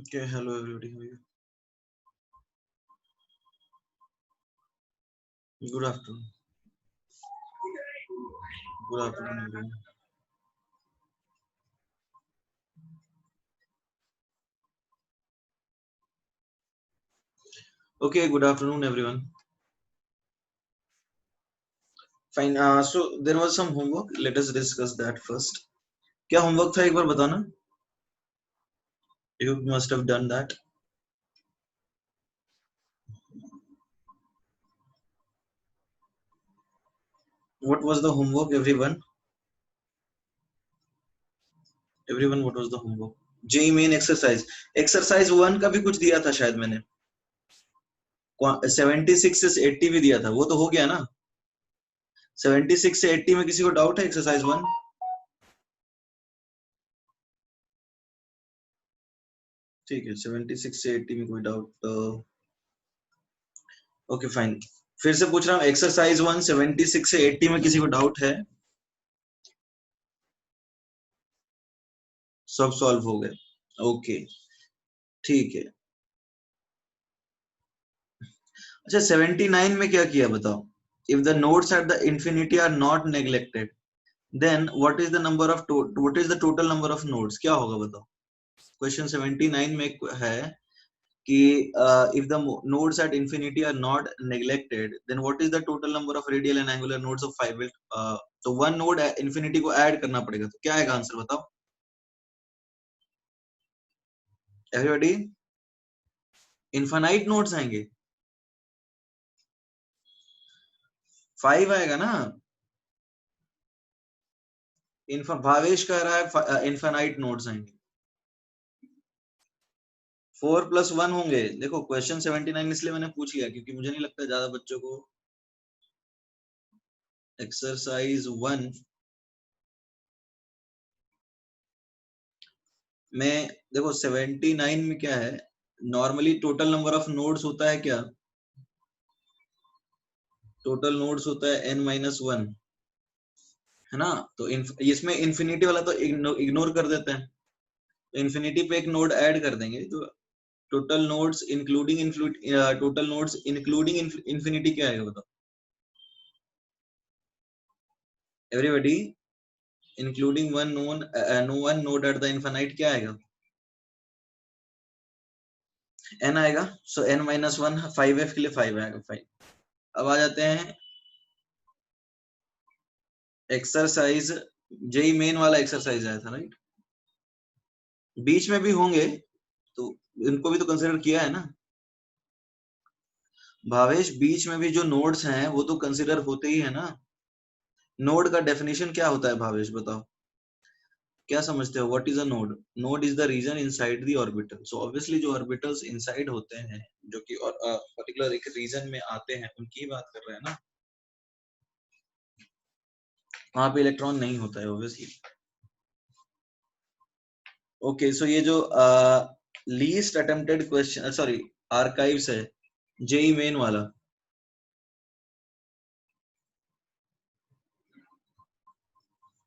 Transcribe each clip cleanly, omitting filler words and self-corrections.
Okay, hello everybody. How are you? Good afternoon. Good afternoon, everyone. Okay, good afternoon, everyone. Fine. So there was some homework. Let us discuss that first. क्या homework था एक बार बताना? You must have done that. What was the homework, everyone? Everyone, what was the homework? JEE main exercise. Exercise 1 का भी कुछ दिया था शायद मैंने. 76 से 80 भी दिया था. वो तो हो गया ना? 76 से 80 में किसी को डाउट है एक्सरसाइज 1? ठीक है, 76 से 80 में कोई डाउट? Okay fine. फिर से पूछ रहा हूँ, एक्सरसाइज 1 76 से 80 में किसी को डाउट है? सब सॉल्व हो गए. ओके, ठीक है. अच्छा, 79 में क्या किया बताओ? If the nodes at the infinity are not neglected, then what is the number of what is the total number of nodes? क्या होगा बताओ? क्वेश्चन 79 में है कि if the nodes at infinity are not neglected, then what is the total number of radial and angular nodes of 5? तो one node infinity को add करना पड़ेगा. तो क्या आएगा आंसर बताओ एवरीबॉडी? इनफाइनाइट नोड्स आएंगे. 5 आएगा ना? भावेश कह रहा है इनफाइनाइट नोड्स आएंगे. 4 + 1 होंगे. देखो क्वेश्चन 79 इसलिए मैंने पूछ लिया क्योंकि मुझे नहीं लगता ज्यादा बच्चों को एक्सरसाइज 1 में. देखो 79 में क्या है, normally total number of nodes होता है क्या? टोटल नोड्स होता है n-1, है ना? तो इसमें इंफिनिटी वाला तो इग्नोर कर देते हैं. तो इंफिनिटी पे एक नोड ऐड कर देंगे. तो टोटल नोड्स इंक्लूडिंग इंफिनिटी क्या आएगा बताओ everybody? Including one node at the infinite क्या आएगा? n आएगा. सो n-1 5f के लिए 5 आएगा. 5. अब आ जाते हैं एक्सरसाइज. जेई मेन वाला एक्सरसाइज आया था राइट? बीच में भी होंगे तो इनको भी तो कंसीडर किया है ना भावेश? बीच में भी जो नोड्स हैं वो तो कंसीडर होते ही है ना. नोड का डेफिनेशन क्या होता है भावेश बताओ? क्या समझते हो? What is a node? Node is the region inside the orbital. So obviously जो ऑर्बिटल्स इनसाइड होते हैं, जो कि और पर्टिकुलर एक रीजन में आते हैं, उनकी बात कर रहे हैं ना. वहां पे इलेक्ट्रॉन नहीं होता है ऑब्वियसली. ओके, सो ये जो least attempted question, sorry, archives है जेई मेन वाला.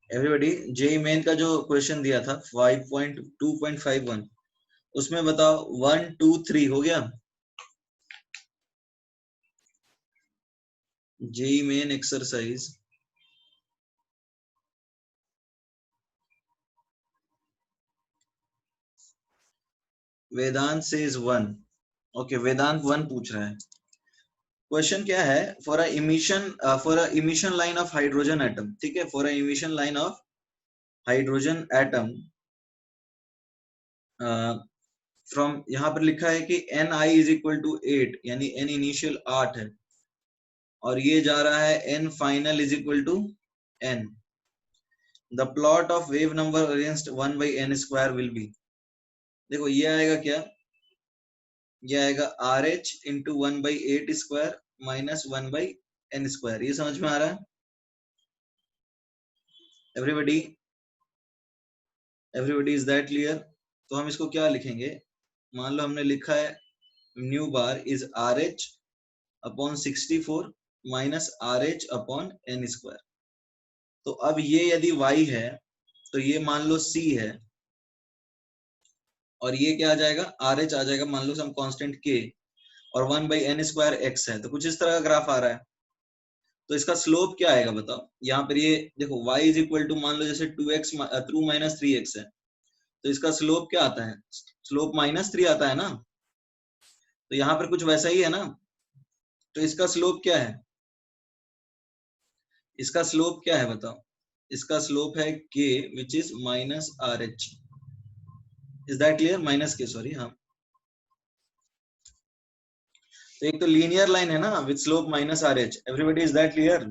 एवरीबॉडी, जेई मेन का जो क्वेश्चन दिया था 5.2.51, उसमें बताओ 1 2 3 हो गया. जेई मेन एक्सरसाइज वेदांत सेज 1. ओके, वेदांत 1 पूछ रहा है. क्वेश्चन क्या है? For a emission line of hydrogen atom. ठीक है, for a emission line of hydrogen atom from, यहां पर लिखा है कि ni इज इक्वल टू 8, यानी n इनिशियल 8 है और ये जा रहा है n final is equal to n. The plot of wave number against 1/n² will be. देखो ये आएगा क्या? ये आएगा RH इंटू 1/8² माइनस 1/n². ये समझ में आ रहा है everybody? Everybody, is that clear? तो हम इसको क्या लिखेंगे? मान लो हमने लिखा है new bar is RH upon 64 minus RH upon n². तो अब ये यदि y है तो ये मान लो c है और ये क्या आ जाएगा, आर एच आ जाएगा, मान लो सम कांस्टेंट के, और 1/n² x है, तो कुछ इस तरह का ग्राफ आ रहा है। तो इसका स्लोप क्या आएगा बताओ, यहाँ पर ये देखो y इज इक्वल टू मान लो जैसे 2x थ्रू -3x है, तो इसका स्लोप क्या आता है, स्लोप -3 आता है ना, तो यहाँ पर कुछ वैसा ही है ना। तो इसका स्लोप क्या है, इसका स्लोप क्या है बताओ, इसका स्लोप है k which is -rh। Is that clear, minus के, सॉरी, हाँ। तो एक तो लीनियर लाइन है ना with slope -rh, everybody, is that clear.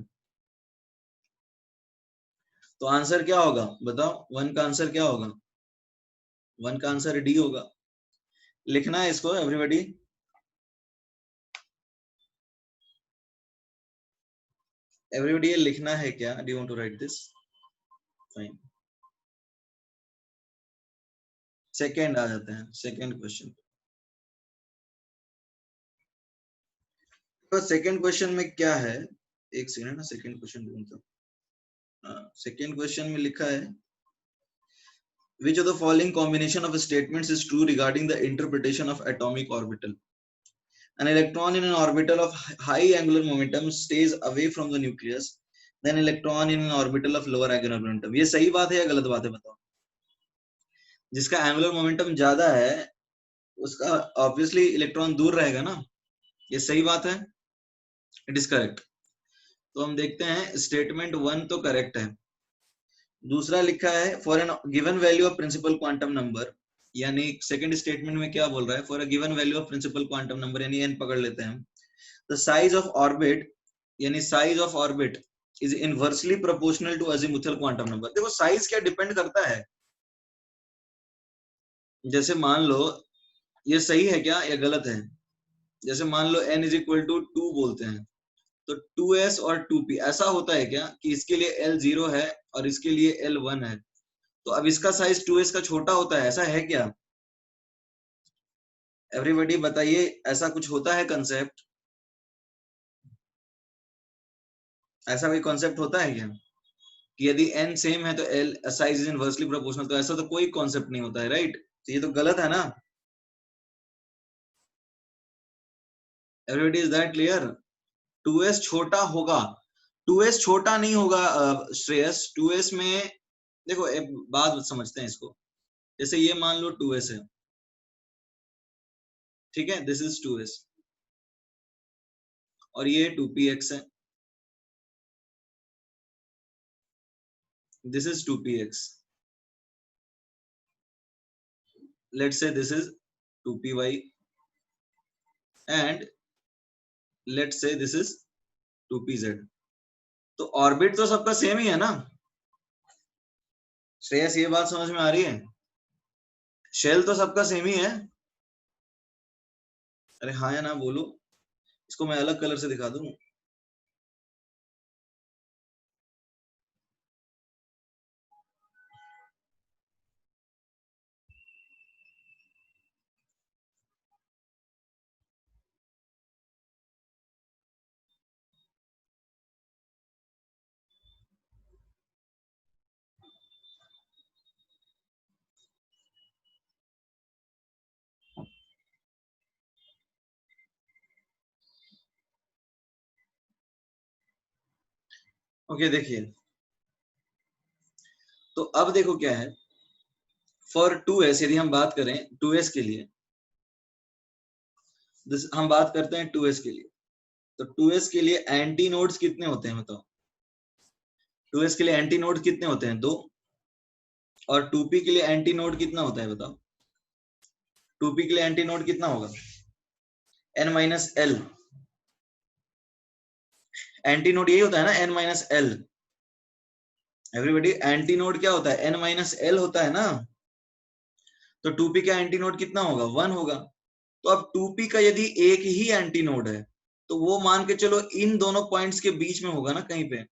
तो आंसर क्या होगा बताओ, वन का आंसर क्या होगा, वन का आंसर डी होगा। लिखना है इसको एवरीबॉडी, एवरीबॉडी ये लिखना है क्या, do you want to write this, fine. Second आ जाते हैं, सेकंड क्वेश्चन। तो सेकंड क्वेश्चन में क्या है, एक सेकंड ना, सेकंड क्वेश्चन ढूंढता हूँ। सेकंड क्वेश्चन में लिखा है which of the following combination of statements is true regarding the interpretation of atomic orbital. An electron in an orbital of high angular momentum stays away from the nucleus than electron in an orbital of lower angular momentum. ये सही बात है या गलत बात है बताओ। जिसका एंगुलर मोमेंटम ज्यादा है उसका ऑब्वियसली इलेक्ट्रॉन दूर रहेगा ना, ये सही बात है, इट इज करेक्ट। तो हम देखते हैं स्टेटमेंट 1 तो करेक्ट है। दूसरा लिखा है for an given value of principal quantum number, यानी सेकंड स्टेटमेंट में क्या बोल रहा है, for a given value of principal quantum number, यानी एन पकड़ लेते हैं हम। द साइज ऑफ ऑर्बिट, यानी size of orbit is inversely proportional to azimuthal quantum number. देखो साइज क्या डिपेंड करता है, जैसे मान लो ये सही है क्या या गलत है, जैसे मान लो n इज इक्वल टू 2 बोलते हैं, तो 2s और 2p ऐसा होता है क्या कि इसके लिए l 0 है और इसके लिए l 1 है, तो अब इसका साइज 2s का छोटा होता है, ऐसा है क्या, एवरीबॉडी बताइए, ऐसा कुछ होता है कंसेप्ट, ऐसा कोई कॉन्सेप्ट होता है क्या कि यदि n सेम है तो l size is inversely proportional, तो ऐसा तो कोई कॉन्सेप्ट नहीं होता है, राइट। तो ये तो गलत है ना, everybody, is that clear. 2s छोटा होगा, 2s छोटा नहीं होगा श्रेयस, 2s में देखो एक बात समझते हैं इसको, जैसे ये मान लो 2s है, ठीक है, दिस इज 2s, और ये 2px है, this is 2px, let's say this is 2py, and let's say this is 2pz। तो ऑर्बिट तो सबका सेम ही है ना श्रेयस, ये बात समझ में आ रही है, शेल तो सबका सेम ही है। अरे हाँ या ना बोलो, इसको मैं अलग कलर से दिखा दूं। ओके देखिए, तो अब देखो क्या है, फॉर 2s यदि हम बात करें 2s के लिए, हम बात करते हैं 2s के लिए, तो 2s के लिए एंटी नोड्स कितने होते हैं बताओ, 2s के लिए एंटी नोड कितने होते हैं, 2, और 2p के लिए एंटी नोड कितना होता है बताओ, 2p के लिए एंटी नोड कितना होगा, n-l, एंटी नोड यही होता है ना, n-l, एवरीबॉडी एंटी नोड क्या होता है, n-l होता है ना, तो 2p का एंटी नोड कितना होगा, 1 होगा। तो अब 2p का यदि एक ही एंटी नोड है तो वो मान के चलो इन दोनों पॉइंट्स के बीच में होगा ना कहीं पे,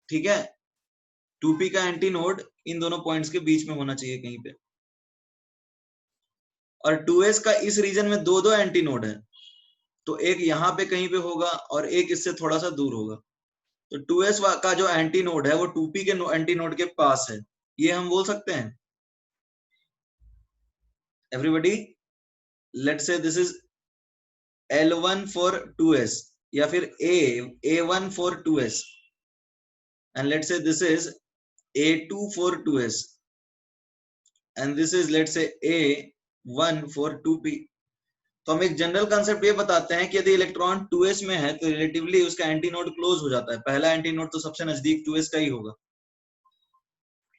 ठीक है, 2p का एंटी नोड इन दोनों पॉइंट्स के बीच में होना चाहिए कहीं पे, और 2s का इस रीजन में दो दो एंटी नोड है, तो एक यहाँ पे कहीं पे होगा और एक इससे थोड़ा सा दूर होगा, तो 2s का जो एंटी नोड है वो 2p के एंटी नोड के पास है, ये हम बोल सकते हैं, everybody, let's say this is L1 for 2s या फिर A1 for 2s and let's say this is A2 for 2s and this is let's say A1 for 2p. तो हम एक जनरल कंसेप्ट ये बताते हैं कि यदि इलेक्ट्रॉन 2s में है तो रिलेटिवली उसका एंटी नोड क्लोज हो जाता है। पहला एंटी नोड तो सबसे नजदीक 2s का ही होगा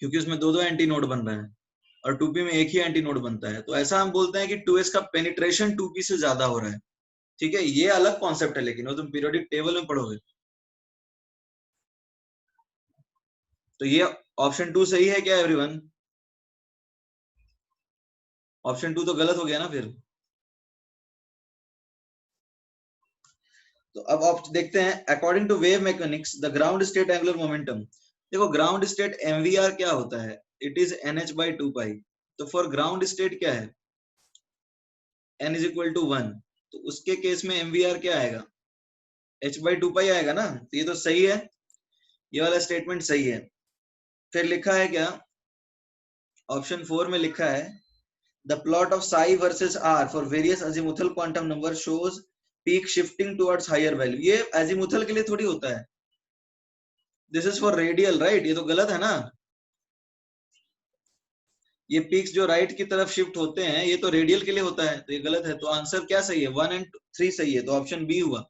क्योंकि उसमें दो एंटी नोड बन रहे हैं और 2p में एक ही एंटी नोड बनता है। तो ऐसा हम बोलते हैं कि 2s का पेनिट्रेशन 2p से ज्यादा हो रहा है। ठीक है, ये अलग कॉन्सेप्ट है लेकिन वो तुम पीरियोडिक टेबल में पढ़ोगे। तो ये ऑप्शन 2 सही है क्या एवरीवन? ऑप्शन 2 तो गलत हो गया ना फिर। तो अब आप देखते हैं according to wave mechanics the ground state angular momentum. देखो ग्राउंड स्टेट mvr क्या होता है? इट इज nh/2 तो फॉर ग्राउंड स्टेट क्या है? n is equal to 1। तो उसके केस में mvr क्या आएगा? h/2 आएगा ना। तो ये तो सही है, ये वाला स्टेटमेंट सही है। फिर लिखा है क्या? ऑप्शन 4 में लिखा है the plot of psi versus r for various azimuthal quantum number shows peak shifting towards higher value. ये अजीमुथल के लिए थोड़ी होता है, this is for radial right. ये तो गलत है ना, ये पीक्स जो राइट की तरफ शिफ्ट होते हैं ये तो रेडियल के लिए होता है, तो ये गलत है। तो आंसर क्या सही है? 1 और 3 सही है, तो ऑप्शन बी हुआ।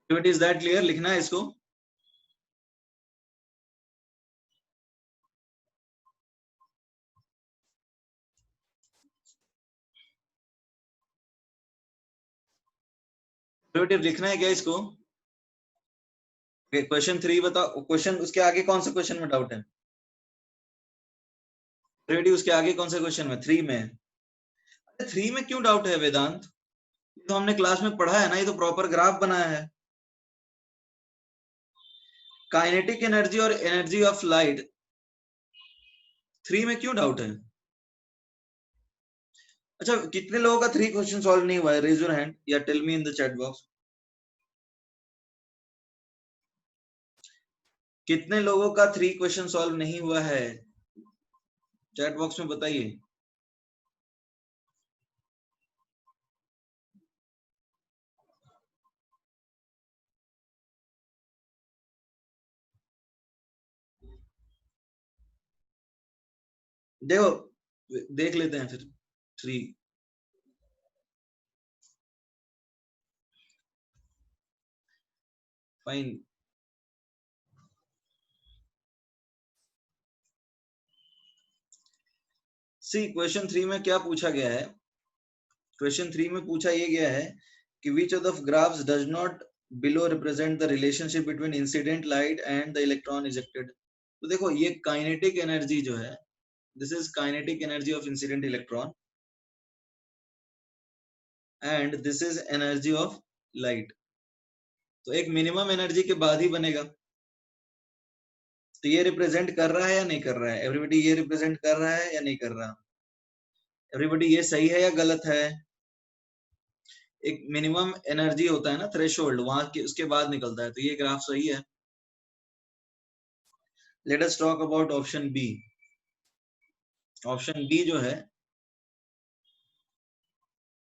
It is that clear? लिखना है इसको। लिखना है क्या इसको? क्वेश्चन 3 बताओ। क्वेश्चन उसके आगे कौन सा क्वेश्चन में डाउट है? उसके आगे कौन सा क्वेश्चन में? 3 में। अरे 3 में क्यों डाउट है वेदांत? ये तो हमने क्लास में पढ़ा है ना, ये तो प्रॉपर ग्राफ बनाया है। काइनेटिक एनर्जी और एनर्जी ऑफ लाइट, 3 में क्यों डाउट है? अच्छा, कितने लोगों का 3 क्वेश्चन सॉल्व नहीं हुआ है? रेज योर हैंड या tell me in the chat box. कितने लोगों का 3 क्वेश्चन सॉल्व नहीं हुआ है? चैट बॉक्स में बताइए। देखो देख लेते हैं फिर 3। फाइन। सी क्वेश्चन 3 में क्या पूछा गया है? क्वेश्चन 3 में पूछा ये गया है कि विच of the graphs does not below represent the relationship between incident light and the electron ejected. तो देखो ये काइनेटिक एनर्जी जो है, this is kinetic energy of incident electron and this is energy of light. तो एक minimum energy के बाद ही बनेगा। तो ये रिप्रेजेंट कर रहा है या नहीं कर रहा है? एवरीबॉडी ये रिप्रेजेंट कर रहा है या नहीं कर रहा? एवरीबॉडी ये सही है या गलत है? एक मिनिमम एनर्जी होता है ना, थ्रेशोल्ड, वहां के उसके बाद निकलता है। तो ये ग्राफ सही है। Let us talk about option B. Option B जो है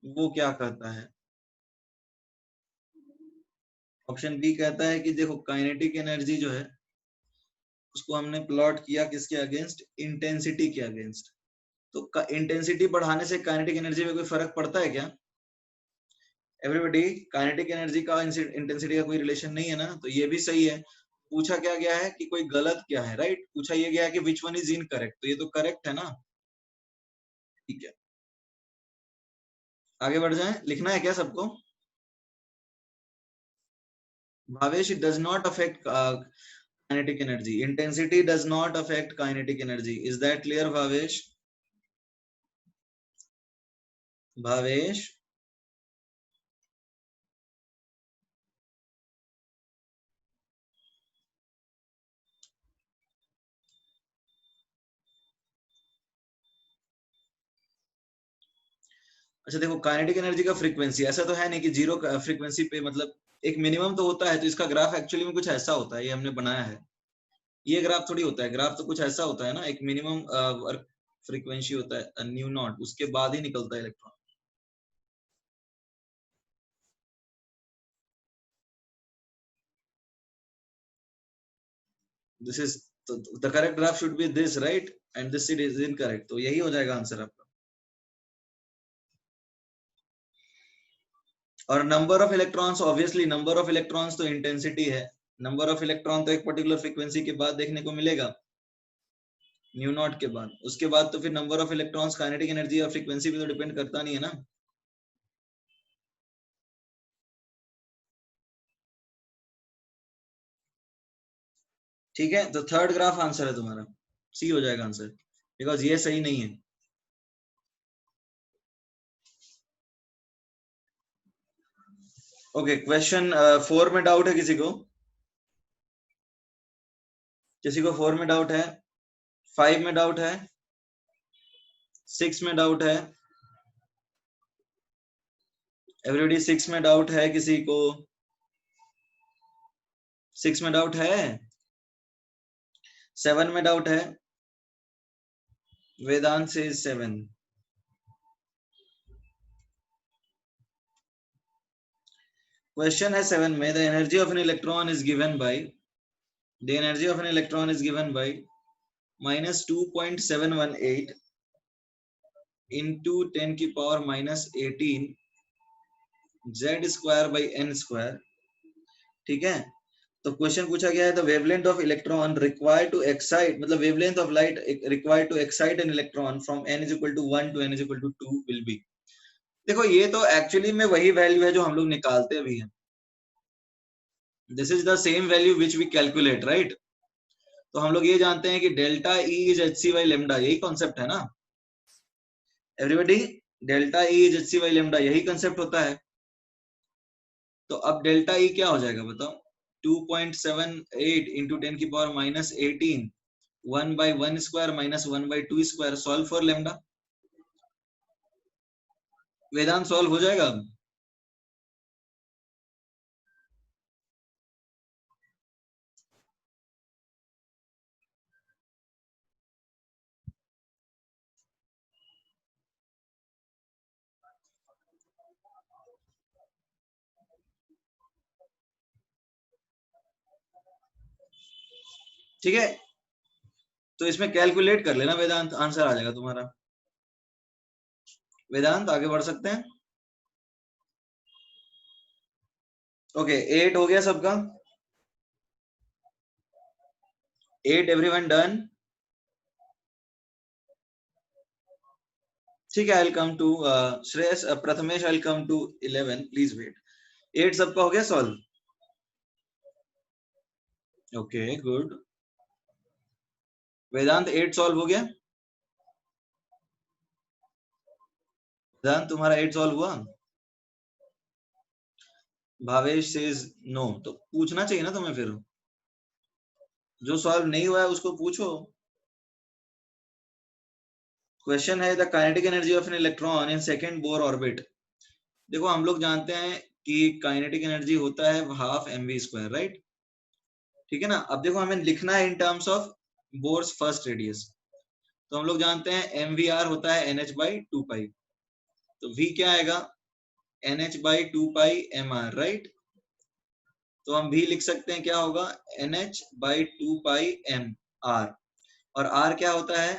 वो क्या कहता है? ऑप्शन बी कहता है कि देखो काइनेटिक एनर्जी जो है उसको हमने प्लॉट किया किसके अगेंस्ट? इंटेंसिटी के अगेंस्ट। तो इंटेंसिटी बढ़ाने से काइनेटिक एनर्जी में कोई फर्क पड़ता है क्या? एवरीबॉडी, काइनेटिक एनर्जी का इंटेंसिटी का कोई रिलेशन नहीं है ना। तो ये भी सही है। पूछा क्या गया है कि कोई गलत क्या है, राइट? पूछा ये गया है कि विच वन इज इनकरेक्ट, तो ये तो करेक्ट है ना। ठीक है, आगे बढ़ जाएं। लिखना है क्या सबको? Bhavesh, it does not affect kinetic energy. Intensity does not affect kinetic energy. Is that clear, Bhavesh? Bhavesh, अच्छा देखो काइनेटिक एनर्जी का फ्रीक्वेंसी ऐसा तो है नहीं कि जीरो फ्रीक्वेंसी पे, मतलब एक मिनिमम तो होता है। तो इसका ग्राफ एक्चुअली में कुछ ऐसा होता है, ये हमने बनाया है। ये ग्राफ थोड़ी होता है, ग्राफ तो कुछ ऐसा होता है ना, एक मिनिमम वर्क फ्रीक्वेंसी होता है न्यू नॉट, उसके बाद ही निकलता है electron. This is the correct graph should be this right, and this is incorrect, तो यही हो जाएगा आंसर आपका। और number of electrons, obviously number of electrons तो इंटेंसिटी है, नंबर ऑफ इलेक्ट्रॉन तो एक पर्टिकुलर फ्रीक्वेंसी के बाद देखने को मिलेगा, न्यू नॉट के बाद। उसके बाद तो फिर number of electrons kinetic energy और फ्रीक्वेंसी पे तो डिपेंड करता नहीं है ना। ठीक है, तो थर्ड ग्राफ आंसर है तुम्हारा, सी हो जाएगा आंसर, बिकॉज ये सही नहीं है। ओके, क्वेश्चन 4 में डाउट है किसी को? किसी को 4 में डाउट है? 5 में डाउट है? 6 में डाउट है? एवरीबॉडी 6 में डाउट है किसी को? 6 में डाउट है? 7 में डाउट है? वेदांत से 7। क्वेश्चन है 7 में, the energy of an electron is given by, the energy of an electron is given by -2.718 into 10 की power -18 z square by n square. ठीक है, तो क्वेश्चन पूछा गया है the wavelength of electron required to excite, मतलब wavelength of light required to excite an electron from n is equal to 1 to n is equal to 2 will be. देखो ये तो एक्चुअली में वही वैल्यू है जो हम लोग निकालते भी हैं, this is the same value which we calculate right. तो हम लोग ये जानते हैं कि delta E is h c by lambda, यही कॉन्सेप्ट है ना everybody, delta E is h c by lambda, यही कॉन्सेप्ट होता है। तो अब डेल्टा ई क्या हो जाएगा बताओ, 2.78 इंटू 10 की power -18 1 by 1 square minus 1 by 2 square, solve for lambda. Vedant solve हो जाएगा अब? ठीक है, तो इसमें कैलकुलेट कर लेना वेदांत, आंसर आ जाएगा तुम्हारा। वेदांत आगे बढ़ सकते हैं। ओके, 8 हो गया सबका, 8 एवरीवन डन। ठीक है, I will come to Shreyas, Prathamesh I will come to 11, please wait. 8 सबका हो गया solve? Okay good. Vedant 8 solve हो गया? वेदांत तुम्हारा 8 सॉल्व हुआ? भावेश सेज नो, तो पूछना चाहिए ना तुम्हें फिर, जो सॉल्व नहीं हुआ है उसको पूछो। क्वेश्चन है the kinetic energy of an electron in second Bohr orbit. देखो हम लोग जानते हैं कि काइनेटिक एनर्जी होता है हाफ mv स्क्वायर राइट, ठीक है ना। अब देखो हमें लिखना है in terms of bourse first radius, तो हम लोग जानते हैं mvr होता है nh बाई 2 पाई, तो v क्या आएगा, nh by 2 pi mr right. तो हम भी लिख सकते हैं क्या होगा, nh बाई 2 पाई mr। और r क्या होता है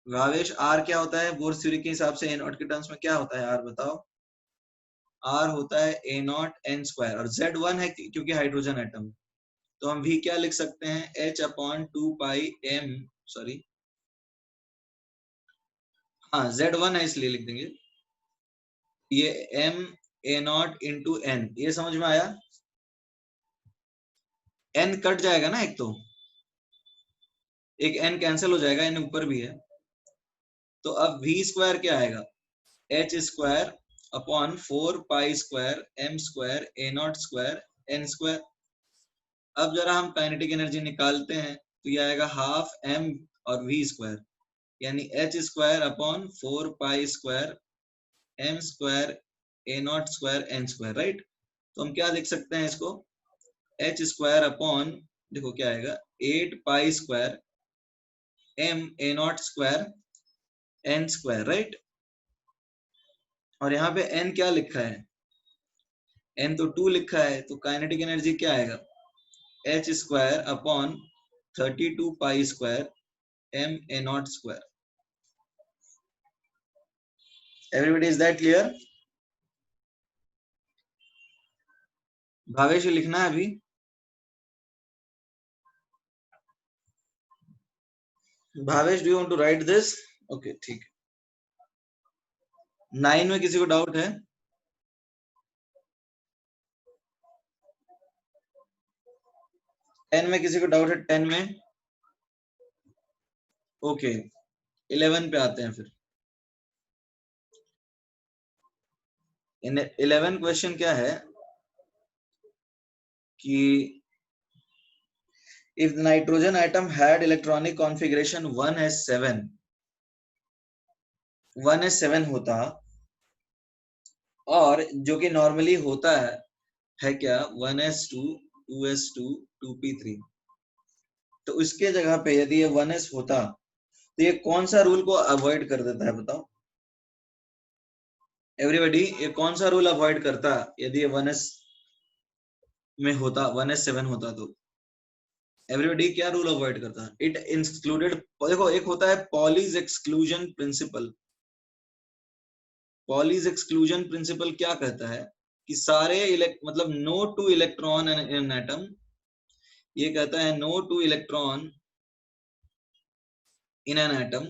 भावेश, r क्या होता है बोर्स थ्योरी के हिसाब से, a0 के टर्म्स में क्या होता है r बताओ? r होता है a0 n स्क्वायर, और z1 है क्योंकि हाइड्रोजन एटम, तो हम भी क्या लिख सकते हैं, h अपॉन 2 पाई m, सॉरी हाँ z1 है इसलिए लिख देंगे, ये m a0 इंटू n, ये समझ में आया? n कट जाएगा ना, एक n कैंसिल हो जाएगा, n ऊपर भी है, तो अब v स्क्वायर क्या आएगा, h स्क्वायर अपॉन 4 पाई square m square a0 square n square. अब जरा हम काइनेटिक एनर्जी निकालते हैं, तो ये आएगा हाफ m और v स्क्वायर, यानी h स्क्वायर अपॉन 4 पाई square m square a0 square n square right. तो हम क्या लिख सकते हैं इसको, h स्क्वायर अपॉन देखो क्या आएगा, 8 पाई square m a naught square n square, right. और यहाँ पे n क्या लिखा है, n तो 2 लिखा है, तो काइनेटिक एनर्जी क्या आएगा, h square upon 32 pi square m a naught square. Everybody is that clear? Bhavesh लिखना है अभी? Bhavesh, do you want to write this? Okay ठीक है। 9 में किसी को डाउट है? 10 में किसी को डाउट है? 10 में? ओके 11 पे आते हैं फिर। इन 11 क्वेश्चन क्या है कि if the nitrogen atom had electronic configuration 1s7 होता, और जो कि नॉर्मली होता है क्या 1s2 2s2 2p3, तो उसके जगह पे यदि ये 1s होता तो ये कौन सा रूल को अवॉइड कर देता है बताओ एवरीबॉडी, ये कौन सा रूल अवॉइड करता यदि ये 1s में होता, 1s7 होता तो? एवरीबॉडी क्या रूल अवॉइड करता? इट इंक्लूडेड, देखो एक होता है Pauli's exclusion principle. Pauli's exclusion principle क्या कहता है कि सारे मतलब no two electron in an atom, ये कहता है no two electron in an atom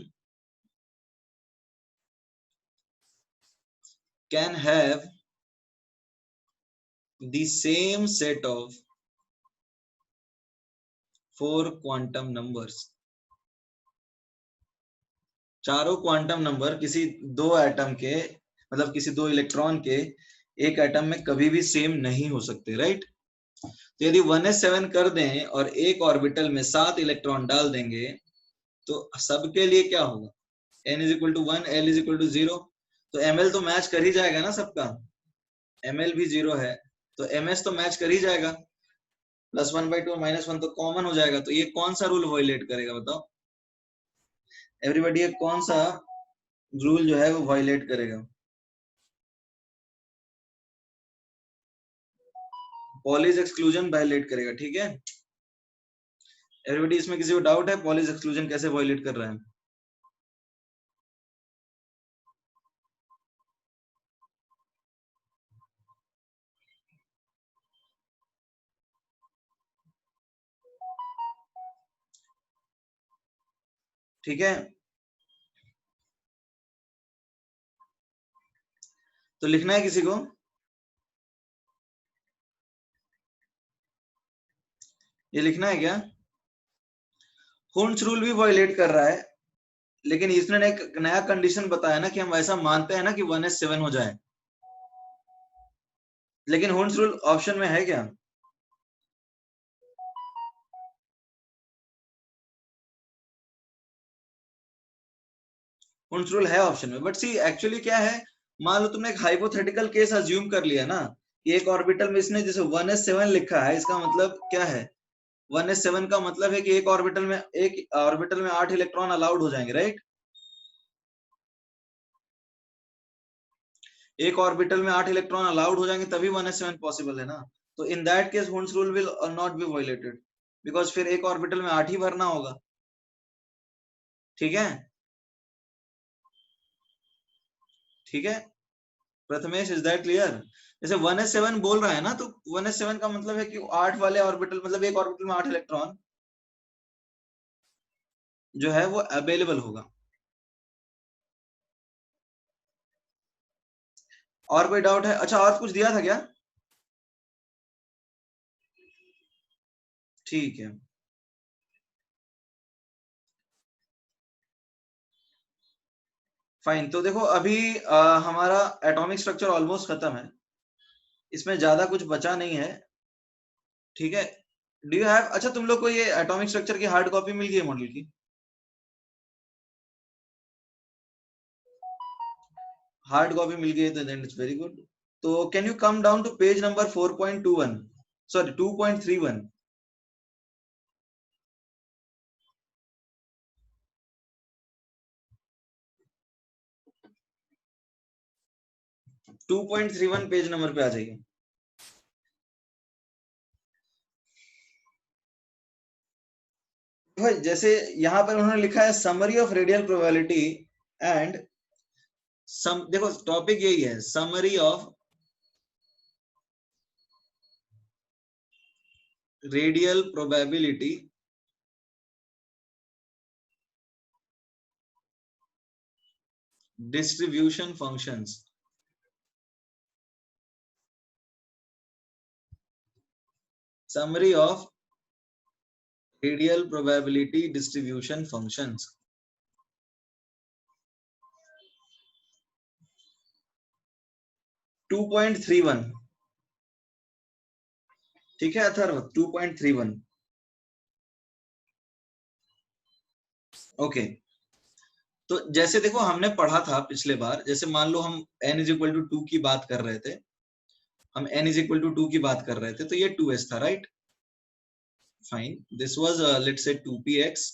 can have the same set of 4 quantum numbers. चारों क्वांटम नंबर किसी दो एटम के, मतलब किसी दो इलेक्ट्रॉन के एक एटम में कभी भी सेम नहीं हो सकते, राइट। तो यदि 1s7 कर दें और एक ऑर्बिटल में 7 इलेक्ट्रॉन डाल देंगे तो सबके लिए क्या होगा, n is equal to 1, l is equal to 0, तो ml तो मैच कर ही जाएगा ना सबका, ml भी 0 है तो ms तो मैच कर ही जाएगा, +1/2 -1 तो कॉमन हो जाएगा। तो ये कौन सा रूल वायलेट करेगा बताओ एवरीबॉडी, ये कौन सा रूल जो है वो वायलेट करेगा? पॉलीज एक्सक्लूजन वायलेट करेगा, ठीक है एवरीबॉडी। इसमें किसी को डाउट है पॉलीज एक्सक्लूजन कैसे वायलेट कर रहा है? ठीक है, तो लिखना है किसी को? ये लिखना है क्या? हुंस रूल भी वायलेट कर रहा है, लेकिन इसने एक नया कंडीशन बताया ना कि हम ऐसा मानते हैं ना कि 1s7 हो जाए, लेकिन हुंस रूल ऑप्शन में है क्या? हुंस रूल है ऑप्शन में, बट सी एक्चुअली क्या है, मान लो तुमने एक हाइपोथेटिकल केस अज्यूम कर लिया ना कि एक ऑर्बिटल में इसने जैसे 1s7 लिखा है, इसका मतलब क्या है, 1s7 का मतलब है कि एक ऑर्बिटल में 8 इलेक्ट्रॉन अलाउड हो जाएंगे, राइट। एक ऑर्बिटल में 8 इलेक्ट्रॉन अलाउड हो जाएंगे तभी 1s7 पॉसिबल है ना। तो in that case हुंस rule will not be violated, because फिर एक ऑर्बिटल में 8 ही भरना होगा, ठीक है। ठीक है प्रथमेश, इज दैट क्लियर? जैसे 1s7 बोल रहा है ना, तो 1s7 का मतलब है कि 8 वाले ऑर्बिटल, मतलब एक ऑर्बिटल में 8 इलेक्ट्रॉन जो है वो अवेलेबल होगा। और कोई डाउट है? अच्छा और कुछ दिया था क्या? ठीक है फाइन। तो देखो अभी हमारा एटॉमिक स्ट्रक्चर ऑलमोस्ट खत्म है, इसमें ज्यादा कुछ बचा नहीं है, ठीक है। डू यू हैव, अच्छा तुम लोग को ये एटॉमिक स्ट्रक्चर की हार्ड कॉपी मिल गई है मॉडल की? हार्ड कॉपी मिल गई है तो देन इट्स वेरी गुड। तो can you come down to page number 4.21, sorry 2.31। 2.31 page number पे आ जाइए। भाई जैसे यहाँ पर उन्होंने लिखा है summary of radial probability and देखो टॉपिक यही है, summary of radial probability distribution functions. Summary of radial probability distribution functions। To 2.31 ठीक है अथर्व, 2.31 ओके। तो जैसे देखो हमने पढ़ा था पिछले बार, जैसे मान लो हम n इज इक्वल टू 2 की बात कर रहे थे, हम n इज इक्वल टू 2 की बात कर रहे थे, तो ये 2s था, right? Fine, this was let's say 2px,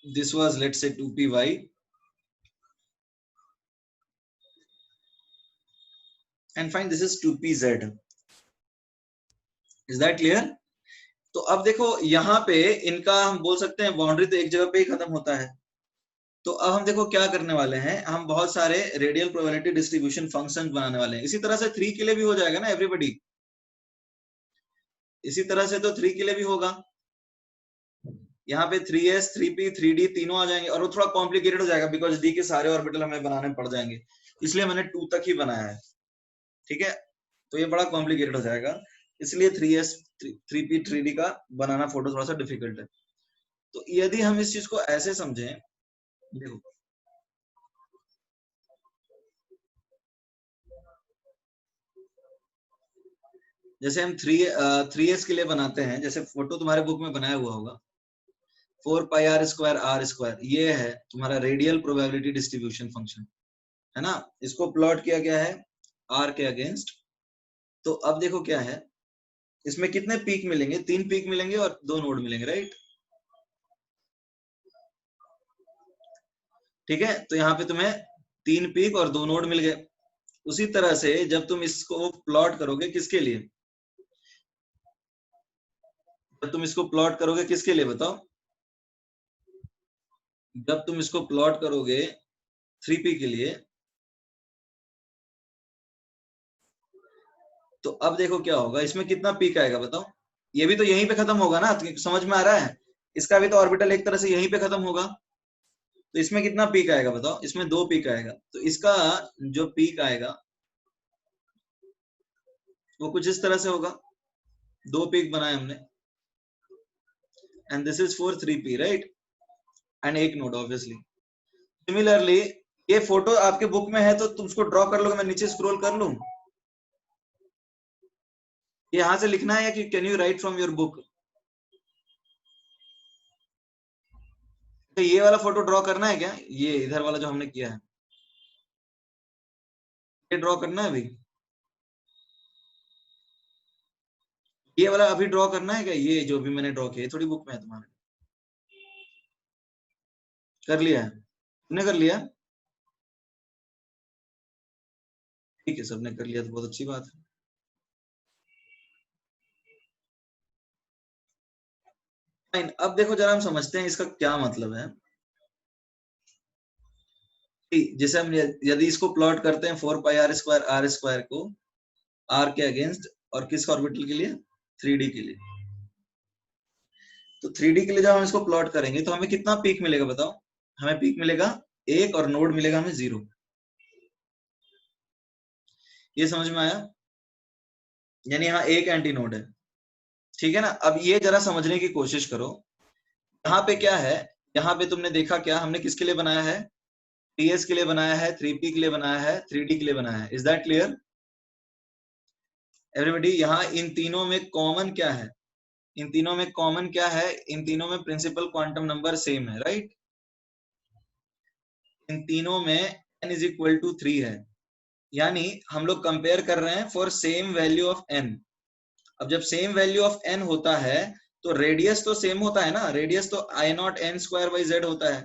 this was let's say 2py, and fine this is 2pz। is that clear? तो अब देखो यहाँ पे इनका हम बोल सकते हैं बाउंड्री तो एक जगह पे ही खत्म होता है। तो अब हम देखो क्या करने वाले हैं, हम बहुत सारे रेडियल प्रोबेबिलिटी डिस्ट्रीब्यूशन फंक्शन बनाने वाले हैं। इसी तरह से 3 के लिए भी हो जाएगा ना एवरीबॉडी, इसी तरह से तो 3 के लिए भी होगा। यहाँ पे 3s 3p 3d तीनों आ जाएंगे, और वो थोड़ा कॉम्प्लिकेटेड हो जाएगा बिकॉज d के सारे ऑर्बिटल हमें बनाने पड़ जाएंगे, इसलिए मैंने 2 तक ही बनाया है, ठीक है? तो ये बड़ा कॉम्प्लिकेटेड हो जाएगा, इसलिए 3s 3p 3d का बनाना फोटो थोड़ा सा डिफिकल्ट है। तो यदि हम इस चीज को ऐसे समझें, देखो जैसे हम 3s के लिए बनाते हैं, जैसे फोटो तुम्हारे बुक में बनाया हुआ होगा 4 पाई आर स्क्वायर आर स्क्वायर, ये है तुम्हारा रेडियल प्रोबेबिलिटी डिस्ट्रीब्यूशन फंक्शन, है ना? इसको प्लॉट किया गया है आर के अगेंस्ट। तो अब देखो क्या है, इसमें कितने पीक मिलेंगे? 3 पीक मिलेंगे और 2 नोड मिलेंगे, राइट? ठीक है, तो यहाँ पे तुम्हें 3 पीक और 2 नोड मिल गए। उसी तरह से जब तुम इसको प्लॉट करोगे किसके लिए, जब तुम इसको प्लॉट करोगे किसके लिए बताओ, जब तुम इसको प्लॉट करोगे 3p के लिए, तो अब देखो क्या होगा, इसमें कितना पीक आएगा बताओ? ये भी तो यहीं पे खत्म होगा ना, तो समझ में आ रहा है? इसका भी तो ऑर्बिटल एक तरह से यहीं पे खत्म होगा, तो इसमें कितना पीक आएगा बताओ? इसमें 2 पीक आएगा। तो इसका जो पीक आएगा वो कुछ इस तरह से होगा, 2 पीक बनाए हमने, and this is for 3p, right? And एक नोड ऑब्वियसली। सिमिलरली ये फोटो आपके बुक में है तो तुम उसको ड्रॉ कर लो, मैं नीचे स्क्रॉल कर लूं, यहां से लिखना है या कि can you right from your book? तो ये वाला फोटो ड्रॉ करना है क्या, ये इधर वाला जो हमने किया है, ये ड्रॉ करना है अभी? ये वाला अभी ड्रॉ करना है क्या, ये जो भी मैंने ड्रॉ किया थोड़ी बुक में है तुम्हारे? कर लिया है, तुमने कर लिया? ठीक है, सबने कर लिया तो बहुत अच्छी बात है। फाइन, अब देखो जरा हम समझते हैं इसका क्या मतलब है। जैसे हम यदि इसको प्लॉट करते हैं 4 पाई आर स्क्वायर को आर के अगेंस्ट, और किस ऑर्बिटल के लिए? 3d के लिए। तो 3d के लिए जब हम इसको प्लॉट करेंगे तो हमें कितना पीक मिलेगा बताओ? हमें पीक मिलेगा 1 और नोड मिलेगा हमें 0। ये समझ में आया? यानी यहाँ एक एंटी नोड है, ठीक है ना? अब ये जरा समझने की कोशिश करो, यहाँ पे क्या है, यहाँ पे तुमने देखा क्या हमने किसके लिए बनाया है? 3s के लिए बनाया है, 3p के लिए बनाया है, 3d के लिए बनाया है। Is that clear everybody? यहाँ इन तीनों में कॉमन क्या है? इन तीनों में कॉमन क्या है? इन तीनों में प्रिंसिपल क्वांटम नंबर सेम है, राइट? इन तीनों में n इज इक्वल टू 3 है, यानी हम लोग कंपेयर कर रहे हैं for same value of n। अब जब सेम वैल्यू ऑफ n होता है तो रेडियस तो सेम होता है ना, रेडियस तो a naught n square by Z होता है,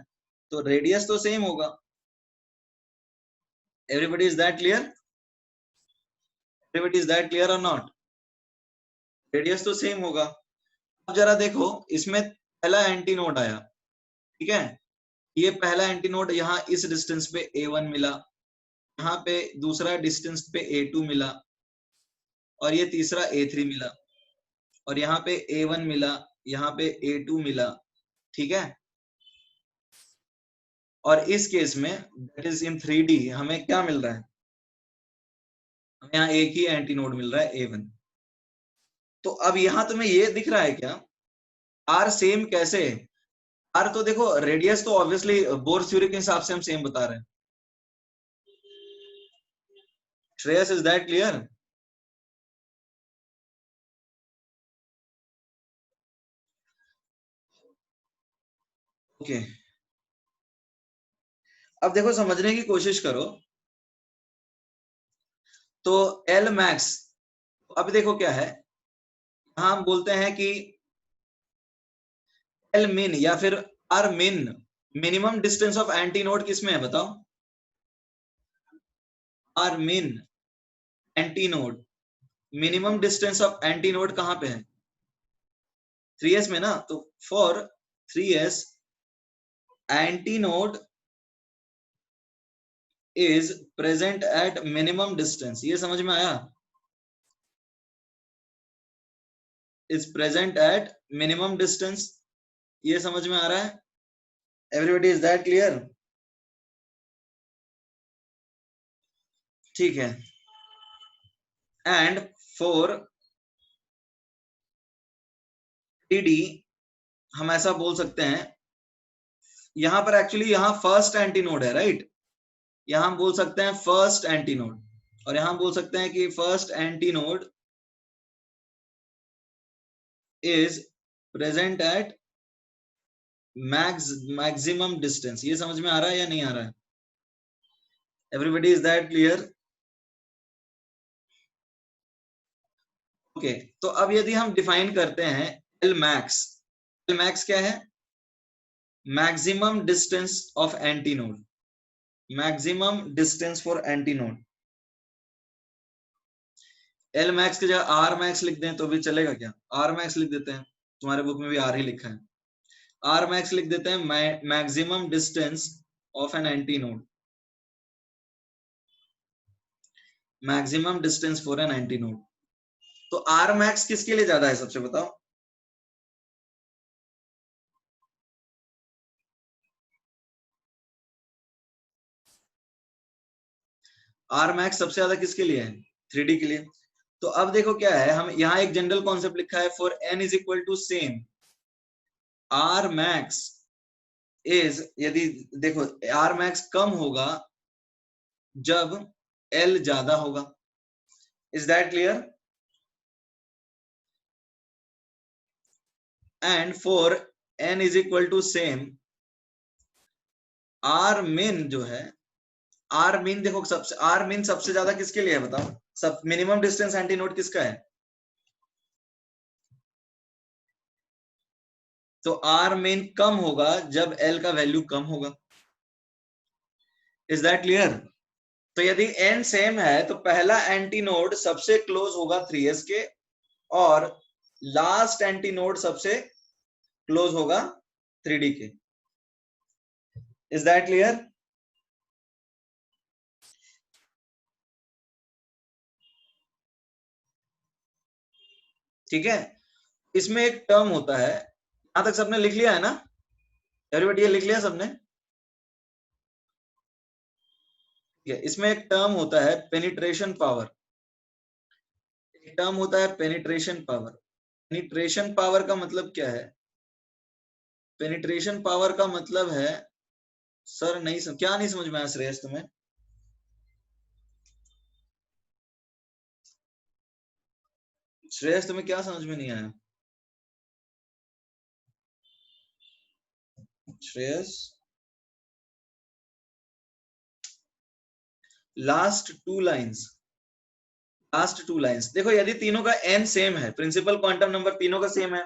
तो रेडियस तो सेम होगा। Everybody is that clear? Everybody is that clear और नॉट? रेडियस तो सेम होगा। अब जरा देखो, इसमें पहला एंटी नोड आया, ठीक है, ये पहला एंटी नोड यहाँ इस डिस्टेंस पे A1 मिला, यहाँ पे दूसरा डिस्टेंस पे A2 मिला, और ये तीसरा A3 मिला, और यहाँ पे A1 मिला, यहाँ पे A2 मिला, ठीक है। और इस केस में दैट इज इन 3D हमें क्या मिल रहा है, हमें यहाँ एक ही एंटी नोड मिल रहा है A1। तो अब यहाँ तुम्हें ये दिख रहा है क्या, आर सेम कैसे? आर तो देखो, रेडियस तो ऑब्वियसली बोर थ्योरी के हिसाब से हम सेम बता रहे हैं। Shreyas, is that clear? Okay, अब देखो समझने की कोशिश करो। तो एल मैक्स, अब देखो क्या है, यहां हम बोलते हैं कि एल मिन या फिर आर मिन, minimum distance of anti node किसमें है बताओ? आर मिन anti node, minimum distance of anti node कहां पे है? 3s में ना। तो for 3s anti node is present at minimum distance, ये समझ में आया? Is present at minimum distance, ये समझ में आ रहा है? Everybody is that clear? ठीक है। एंड फॉर 3D हम ऐसा बोल सकते हैं, यहां पर एक्चुअली यहां फर्स्ट एंटी नोड है, राइट? यहां हम बोल सकते हैं फर्स्ट एंटी नोड, और यहां हम बोल सकते हैं कि first anti node is present eight maximum distance, ये समझ में आ रहा है या नहीं आ रहा है? Everybody is that clear? Okay, तो अब यदि हम डिफाइन करते हैं एल मैक्स, एल मैक्स क्या है? Maximum distance of anti node, maximum distance for anti node. L max की जगह आर मैक्स लिख दें तो भी चलेगा क्या? आर मैक्स लिख देते हैं, तुम्हारे बुक में भी आर ही लिखा है, आर मैक्स लिख देते हैं, maximum distance of N anti node, maximum distance for an anti node. तो आर मैक्स किसके लिए ज्यादा है सबसे बताओ? आर मैक्स सबसे ज्यादा किसके लिए है? 3D के लिए। तो अब देखो क्या है, हम यहाँ एक जनरल कॉन्सेप्ट लिखा है, for n is equal to same r max is, यदि देखो आर मैक्स कम होगा जब एल ज्यादा होगा। Is that clear? And for n is equal to same r min जो है, आर मिन देखो सबसे, आर मिन सबसे ज्यादा किसके लिए है बताओ? सब मिनिमम डिस्टेंस एंटी नोड किसका है? तो आर मिन कम होगा जब एल का वैल्यू कम होगा। Is that clear? तो यदि एन सेम है तो पहला एंटी नोड सबसे क्लोज होगा 3s के, और लास्ट एंटी नोड सबसे क्लोज होगा 3D के। Is that clear? ठीक है। इसमें एक टर्म होता है, यहां तक सबने लिख लिया है ना? एवरीबॉडी ये लिख लिया सबने? इसमें एक टर्म होता है पेनिट्रेशन पावर, एक टर्म होता है पेनिट्रेशन पावर। पेनिट्रेशन पावर का मतलब क्या है? पेनिट्रेशन पावर का मतलब है, सर नहीं क्या नहीं समझ में आया श्रेयस तुम्हें? श्रेयस तुम्हें क्या समझ में नहीं आया? Shreyas, last two lines, last two lines देखो, यदि तीनों का n सेम है, प्रिंसिपल क्वांटम नंबर तीनों का सेम है,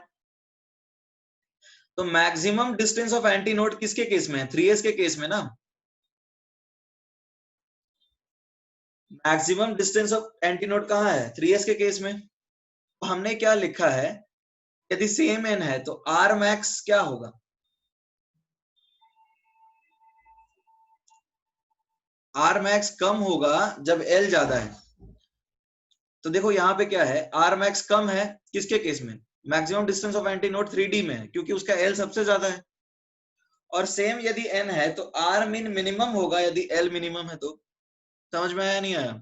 तो maximum distance of anti node किसके केस में है? 3s के केस में ना। Maximum distance of anti node कहाँ है? 3s के केस में। तो हमने क्या लिखा है, यदि सेम n है तो r मैक्स क्या होगा? r मैक्स कम होगा जब l ज्यादा है। तो देखो यहाँ पे क्या है, r मैक्स कम है किसके केस में? Maximum distance of anti node 3d में है, क्योंकि उसका l सबसे ज्यादा है। और सेम यदि n है तो r मिन मिनिमम होगा यदि l मिनिमम है तो। समझ में आया नहीं आया?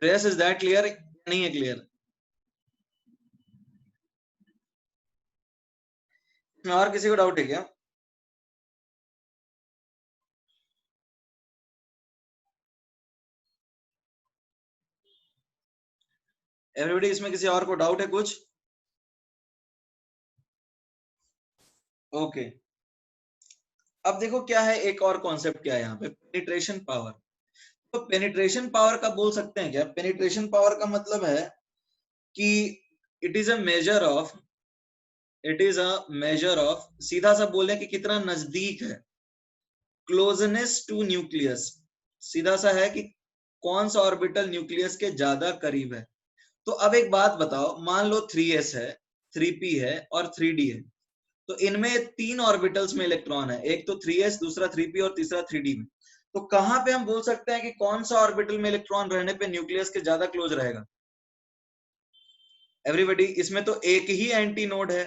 रेस इज दैट क्लियर? नहीं है क्लियर? और किसी को डाउट है क्या? एवरीबॉडी, इसमें किसी और को डाउट है कुछ? ओके। अब देखो क्या है, एक और कॉन्सेप्ट क्या है यहाँ पे, पेनिट्रेशन पावर। तो पेनिट्रेशन पावर का बोल सकते हैं क्या? पेनिट्रेशन पावर का मतलब है कि it is a measure of, it is a measure of, सीधा सा बोले कि कितना नजदीक है, क्लोजनेस टू न्यूक्लियस। सीधा सा है कि कौन सा ऑर्बिटल न्यूक्लियस के ज्यादा करीब है। तो अब एक बात बताओ, मान लो 3s है, 3p है और 3d है। तो इनमें तीन ऑर्बिटल्स में इलेक्ट्रॉन है, एक तो 3s, दूसरा 3p और तीसरा 3d में। तो कहां पे हम बोल सकते हैं कि कौन सा ऑर्बिटल में इलेक्ट्रॉन रहने पे न्यूक्लियस के ज्यादा क्लोज रहेगा? एवरीबॉडी, इसमें तो एक ही एंटी नोड है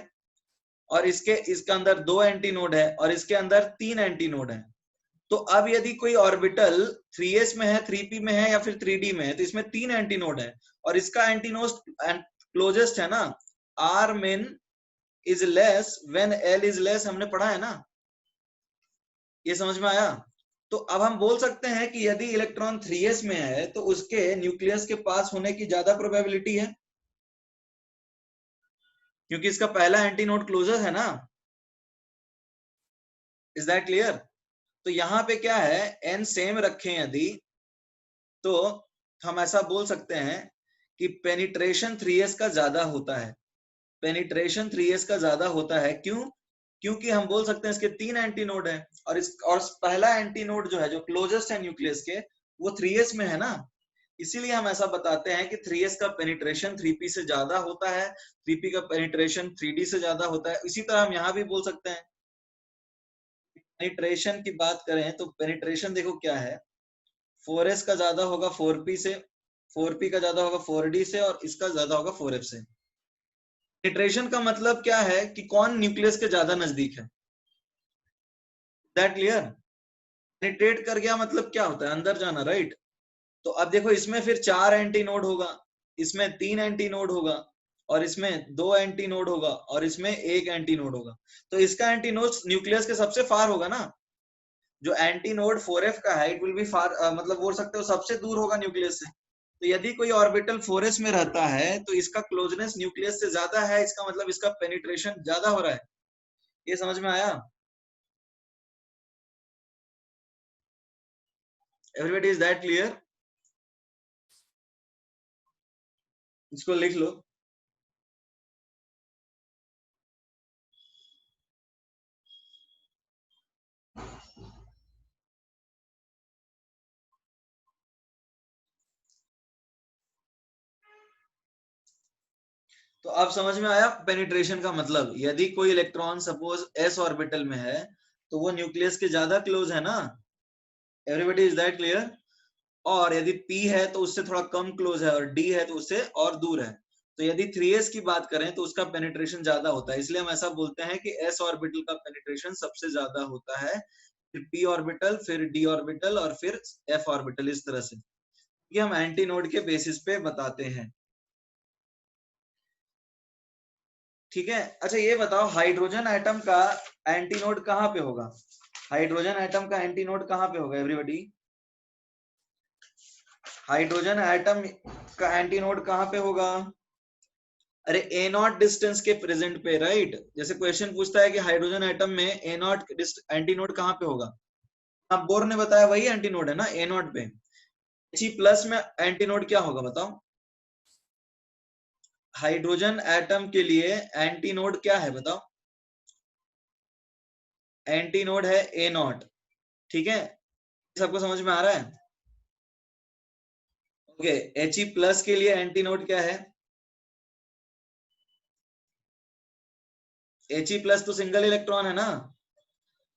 और इसके अंदर दो एंटी नोड है और इसके अंदर तीन एंटी नोड है। तो अब यदि कोई ऑर्बिटल 3s में है, 3p में है या फिर 3d में है, तो इसमें तीन एंटी नोड है और इसका एंटी नोड क्लोजेस्ट है ना। r min is less when l is less, हमने पढ़ा है ना। ये समझ में आया? तो अब हम बोल सकते हैं कि यदि इलेक्ट्रॉन 3s में है तो उसके न्यूक्लियस के पास होने की ज्यादा प्रोबेबिलिटी है, क्योंकि इसका पहला एंटी नोड क्लोजर है ना। Is that clear? तो यहाँ पे क्या है, n सेम रखें यदि, तो हम ऐसा बोल सकते हैं कि पेनिट्रेशन 3s का ज्यादा होता है। पेनिट्रेशन 3s का ज्यादा होता है, क्यों? क्योंकि हम बोल सकते हैं इसके तीन एंटी नोड है और पहला एंटी नोड जो है, जो क्लोजेस्ट है न्यूक्लियस के, वो 3s में है ना। इसीलिए हम ऐसा बताते हैं कि 3s का पेनिट्रेशन 3p से ज्यादा होता है, 3p का पेनिट्रेशन 3d से ज्यादा होता है। इसी तरह हम यहाँ भी बोल सकते हैं। पेनिट्रेशन की बात करें तो पेनिट्रेशन देखो क्या है, 4s का ज्यादा होगा 4p से, 4p का ज्यादा होगा 4d से और इसका ज्यादा होगा 4f से। पेनिट्रेशन का मतलब क्या है कि कौन न्यूक्लियस के ज्यादा नजदीक है। That clear? पेनिट्रेट कर गया मतलब क्या होता है, अंदर जाना, राइट? तो अब देखो इसमें फिर चार एंटी नोड होगा, इसमें तीन एंटी नोड होगा और इसमें दो एंटी नोड होगा और इसमें एक एंटी नोड होगा। तो इसका एंटी नोड न्यूक्लियस के सबसे फार होगा ना। जो एंटी नोड 4f का है, इट विल बी फार, मतलब बोल सकते हो सबसे दूर होगा न्यूक्लियस से। तो यदि कोई ऑर्बिटल 4s में रहता है तो इसका क्लोजनेस न्यूक्लियस से ज्यादा है, इसका मतलब इसका पेनिट्रेशन ज्यादा हो रहा है। ये समझ में आया? Everybody, is that clear? इसको लिख लो। तो अब समझ में आया पेनिट्रेशन का मतलब। यदि कोई इलेक्ट्रॉन सपोज s ऑर्बिटल में है तो वो न्यूक्लियस के ज्यादा क्लोज है ना। Everybody, is that clear? और यदि p है तो उससे थोड़ा कम क्लोज है और d है तो उससे और दूर है। तो यदि 3s की बात करें तो उसका पेनिट्रेशन ज्यादा होता है, इसलिए हम ऐसा बोलते हैं कि s ऑर्बिटल का पेनिट्रेशन सबसे ज्यादा होता है, फिर p ऑर्बिटल, फिर d ऑर्बिटल और फिर f ऑर्बिटल, इस तरह से। ये हम एंटी नोड के बेसिस पे बताते हैं। ठीक है। अच्छा ये बताओ, हाइड्रोजन एटम का एंटी नोड कहाँ पे होगा? हाइड्रोजन एटम का एंटी नोड कहाँ पे होगा एवरीबॉडी? हाइड्रोजन एटम का एंटी नोड कहाँ पे होगा? अरे ए नॉट डिस्टेंस के प्रेजेंट पे, राइट? जैसे क्वेश्चन पूछता है कि हाइड्रोजन एटम में ए नॉट एंटी नोड कहाँ पे होगा। अब बोर ने बताया वही एंटी नोड है ना, ए नॉट पे। He प्लस में एंटी नोड क्या होगा बताओ? हाइड्रोजन एटम के लिए एंटी नोड क्या है बताओ? एंटी नोड है ए नॉट। ठीक है, सबको समझ में आ रहा है? ओके, He प्लस के लिए एंटी नोड क्या है? He प्लस तो सिंगल इलेक्ट्रॉन है ना,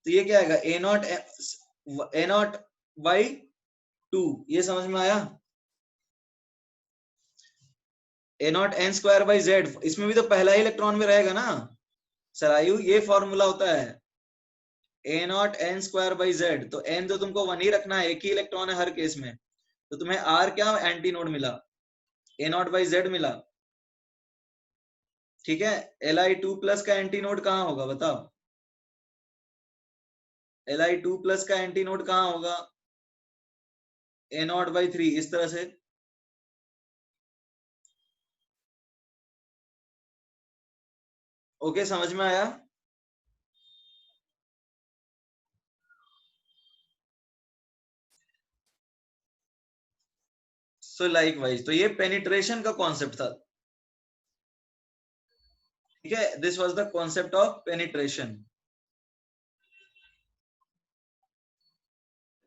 तो ये क्या आएगा? A naught by 2। ये समझ में आया? A naught n square by Z, इसमें भी तो पहला ही इलेक्ट्रॉन में रहेगा ना सरायु, ये फॉर्मूला होता है a naught n square by Z. तो एन तो तुमको 1 ही रखना है, एक ही इलेक्ट्रॉन है हर केस में, तो तुम्हें आर क्या एंटी नोड मिला? ए नॉट बाई जेड मिला। ठीक है, Li2 प्लस का एंटी नोड कहाँ होगा बताओ? Li2 प्लस का एंटी नोड कहाँ होगा? ए नॉट बाई 3, इस तरह से। ओके, समझ में आया? सो लाइक वाइज, तो ये पेनिट्रेशन का कॉन्सेप्ट था। ठीक है, this was the concept of penetration.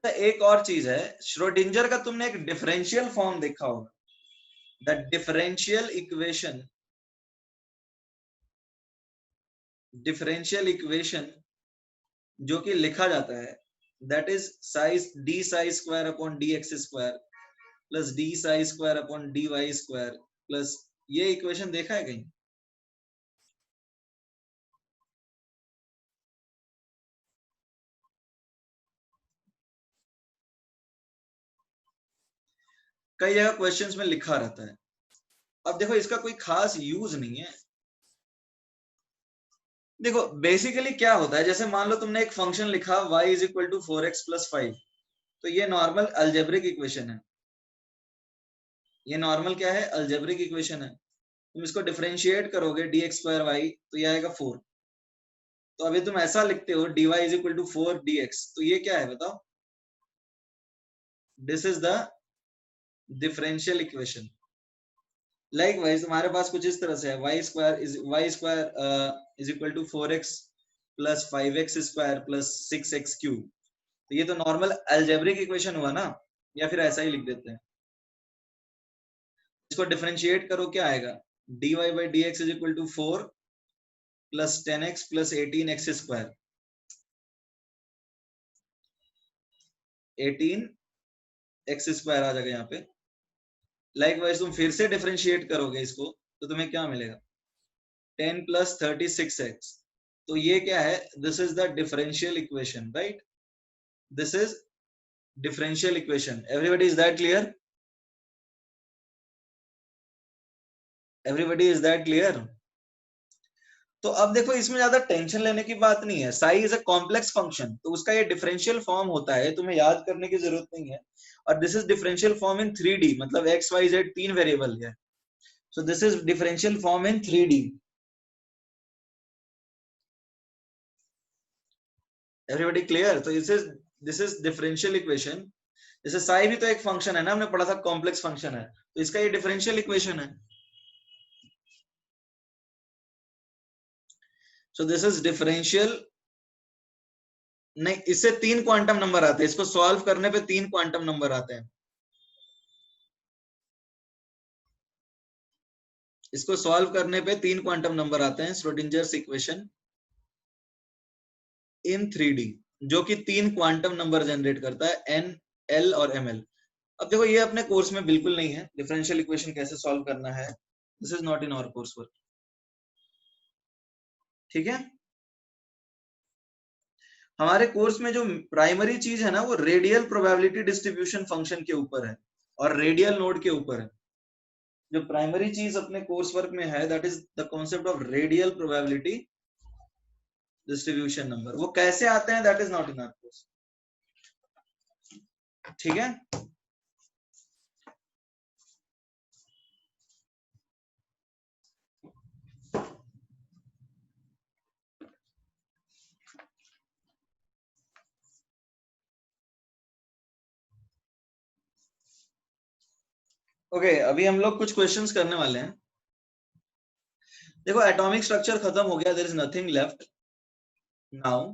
एक और चीज है, श्रोडिंजर का तुमने एक डिफरेंशियल फॉर्म देखा होगा, the differential equation. Differential equation जो कि लिखा जाता है, that is psi d psi square upon d x square plus d psi square upon d y square plus, ये इक्वेशन देखा है कहीं? कई जगह क्वेश्चंस में लिखा रहता है। अब देखो, इसका कोई खास यूज नहीं है। देखो बेसिकली क्या होता है, जैसे मान लो तुमने एक फंक्शन लिखा y is equal to 4x plus 5, तो ये नॉर्मल अलजेब्रिक इक्वेशन है। ये नॉर्मल क्या है? अलजेब्रिक इक्वेशन है। तुम इसको डिफरेंशिएट करोगे dx स्क्वायर वाई, तो ये आएगा 4। तो अभी तुम ऐसा लिखते हो dy is equal to 4 dx, तो ये क्या है बताओ? This is the differential equation. Likewise तुम्हारे पास कुछ इस तरह से है, y square is equal to 4x plus 5x square plus 6x cube. तो ये तो नॉर्मल अलजेब्रिक इक्वेशन हुआ ना, या फिर ऐसा ही लिख देते हैं। इसको डिफरेंशिएट करो, क्या आएगा? dy by D X is equal to 4 plus 10x plus 18x square, 18x square आ जाएगा यहाँ पे। लाइक वाइज तुम फिर से डिफरेंशिएट करोगे इसको, तो तुम्हें क्या मिलेगा? 10 प्लस 36x। तो ये क्या है? This is the differential equation, right? This is differential equation. Everybody, is that clear? Everybody, is that clear? तो अब देखो, इसमें ज्यादा टेंशन लेने की बात नहीं है। Sai is a complex function, तो उसका ये डिफरेंशियल फॉर्म होता है, तुम्हें याद करने की जरूरत नहीं है। और this is differential form in 3D, मतलब एक्स वाई जेड 3 वेरिएबल है। So this is differential form in 3D। Everybody clear? तो दिस इज डिफरेंशियल इक्वेशन। जैसे साई भी तो एक फंक्शन है ना, हमने पढ़ा था कॉम्प्लेक्स फंक्शन है, तो इसका ये डिफरेंशियल इक्वेशन है। So this is differential. नहीं, इससे 3 क्वांटम नंबर आते हैं, इसको सॉल्व करने पे 3 क्वांटम नंबर आते हैं। इसको सॉल्व करने पे 3 क्वांटम नंबर आते हैं, श्रोडिंजर्स इक्वेशन इन 3D, जो कि 3 क्वांटम नंबर जनरेट करता है, एन, एल और एम एल। अब देखो, ये अपने कोर्स में बिल्कुल नहीं है, डिफरेंशियल इक्वेशन कैसे सॉल्व करना है, this is not in our course work. ठीक है, हमारे कोर्स में जो प्राइमरी चीज है ना, वो रेडियल प्रोबेबिलिटी डिस्ट्रीब्यूशन फंक्शन के ऊपर है और रेडियल नोड के ऊपर है। जो प्राइमरी चीज अपने कोर्स वर्क में है, that is the concept of radial probability distribution number. वो कैसे आते हैं, that is not in our course. ठीक है, ओके अभी हम लोग कुछ क्वेश्चंस करने वाले हैं। देखो एटॉमिक स्ट्रक्चर खत्म हो गया, there is nothing left now.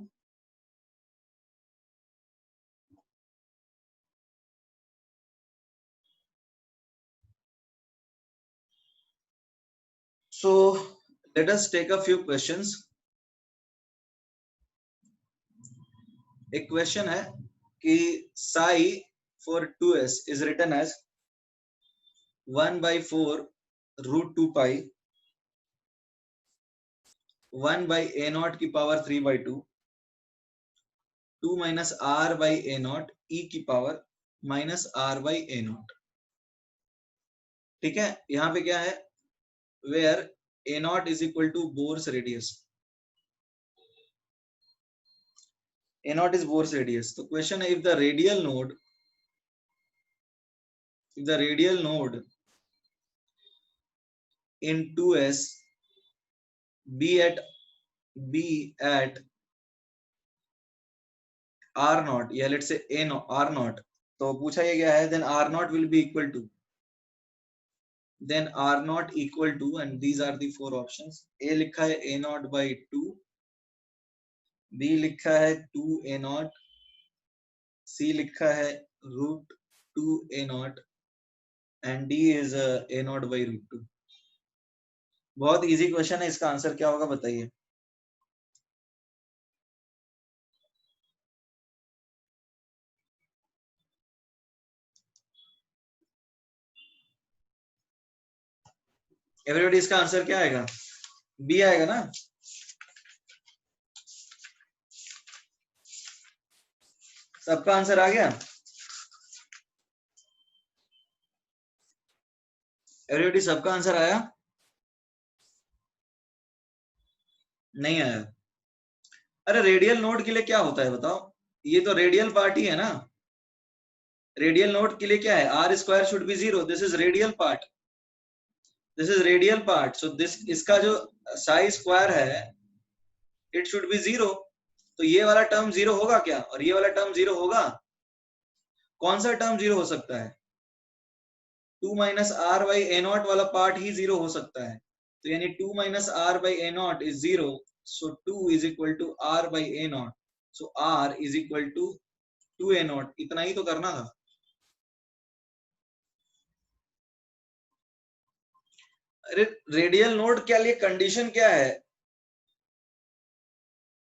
So let us take a few questions. एक क्वेश्चन है कि psi for 2s is written as 1/4 root 2 pi 1 by a naught की power 3/2 2 minus r by a naught e की power minus r by a naught. ठीक है, यहाँ पे क्या है, where a naught is equal to Bohr's radius. A naught is Bohr's radius. तो question है, if the radial node in 2s be at r naught या let's say a naught r naught, तो पूछा ये गया है then r naught will be equal to, then r naught equal to, and these are the four options. a लिखा है a naught by 2, b लिखा है 2 a naught, c लिखा है root 2 a naught, and d is a naught by root 2. बहुत easy question है, इसका answer क्या होगा बताइए. एवरीबॉडी, इसका आंसर क्या आएगा, बी आएगा ना. सबका आंसर आ गया, एवरीबॉडी सबका आंसर आया, नहीं आया. अरे रेडियल नोड के लिए क्या होता है बताओ, ये तो रेडियल पार्ट ही है ना. रेडियल नोड के लिए क्या है, r square should be 0, this is radial part, this is radial part, so this इसका जो साइज स्क्वायर है इट शुड बी 0. तो ये वाला टर्म 0 होगा क्या, और ये वाला टर्म 0 होगा. कौन सा टर्म 0 हो सकता है, 2 minus r by a naught वाला पार्ट ही 0 हो सकता है. तो यानी 2 minus r by a naught is 0, so 2 is equal to r by a naught, so r is equal to 2 a naught. इतना ही तो करना था. अरे रेडियल नोड के लिए कंडीशन क्या है,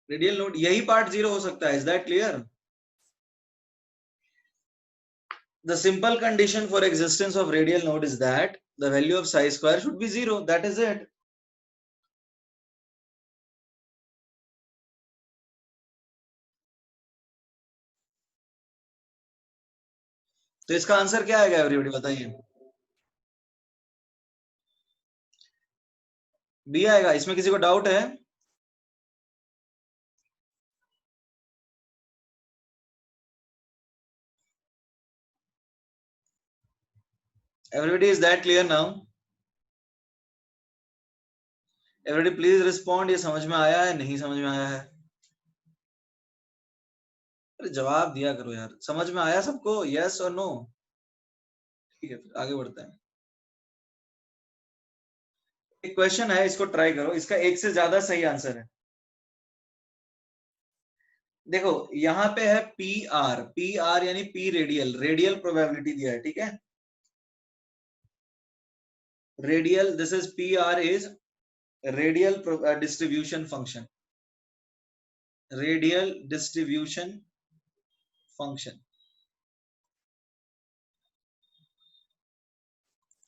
रेडियल नोड यही पार्ट 0 हो सकता है, is that clear. The simple condition for existence of radial node is that the value of psi square should be 0. That is it. तो इसका आंसर क्या आएगा एवरीबॉडी बताइए. बी आएगा, इसमें किसी को डाउट है. Everybody, is that clear now? Everybody please respond, ये समझ में आया है नहीं समझ में आया है. अरे जवाब दिया करो यार, समझ में आया सबको, यस और नो. ठीक है, फिर आगे बढ़ते हैं. एक क्वेश्चन है, इसको ट्राई करो, इसका एक से ज्यादा सही आंसर है. देखो यहाँ पे है पी आर यानी पी रेडियल, रेडियल प्रोबेबिलिटी दिया है, ठीक है. Radial, this is P R is radial distribution function, radial distribution function,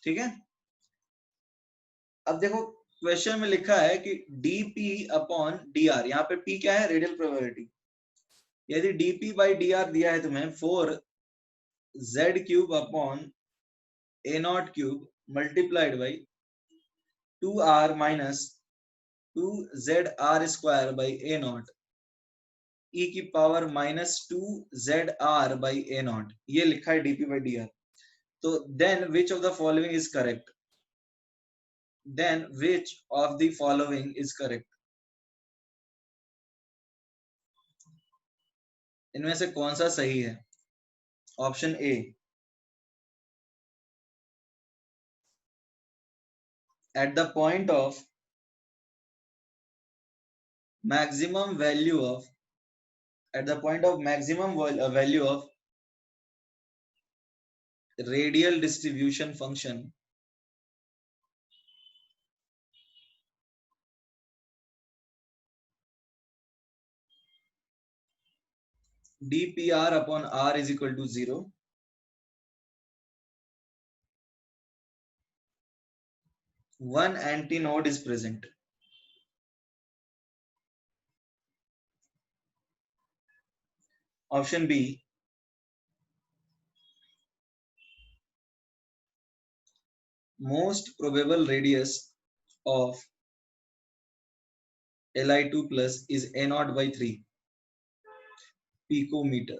ठीक है. अब देखो क्वेश्चन में लिखा है कि dp अपॉन dr, यहाँ पे p क्या है, रेडियल प्रोबेबिलिटी. यदि dp बाई dr दिया है तुम्हें 4z cube upon a naught cube multiplied by 2r minus 2zr square by a naught e की power minus 2zr by a naught, ये लिखा है dp बाई dr. तो then which of the following is correct, then which of the following is correct. इनमें से कौन सा सही है. Option A, at the point of maximum value of at the point of maximum value of radial distribution function dpr upon r is equal to 0, one antinode is present. Option B, most probable radius of Li2 plus is A0 by 3 picometer.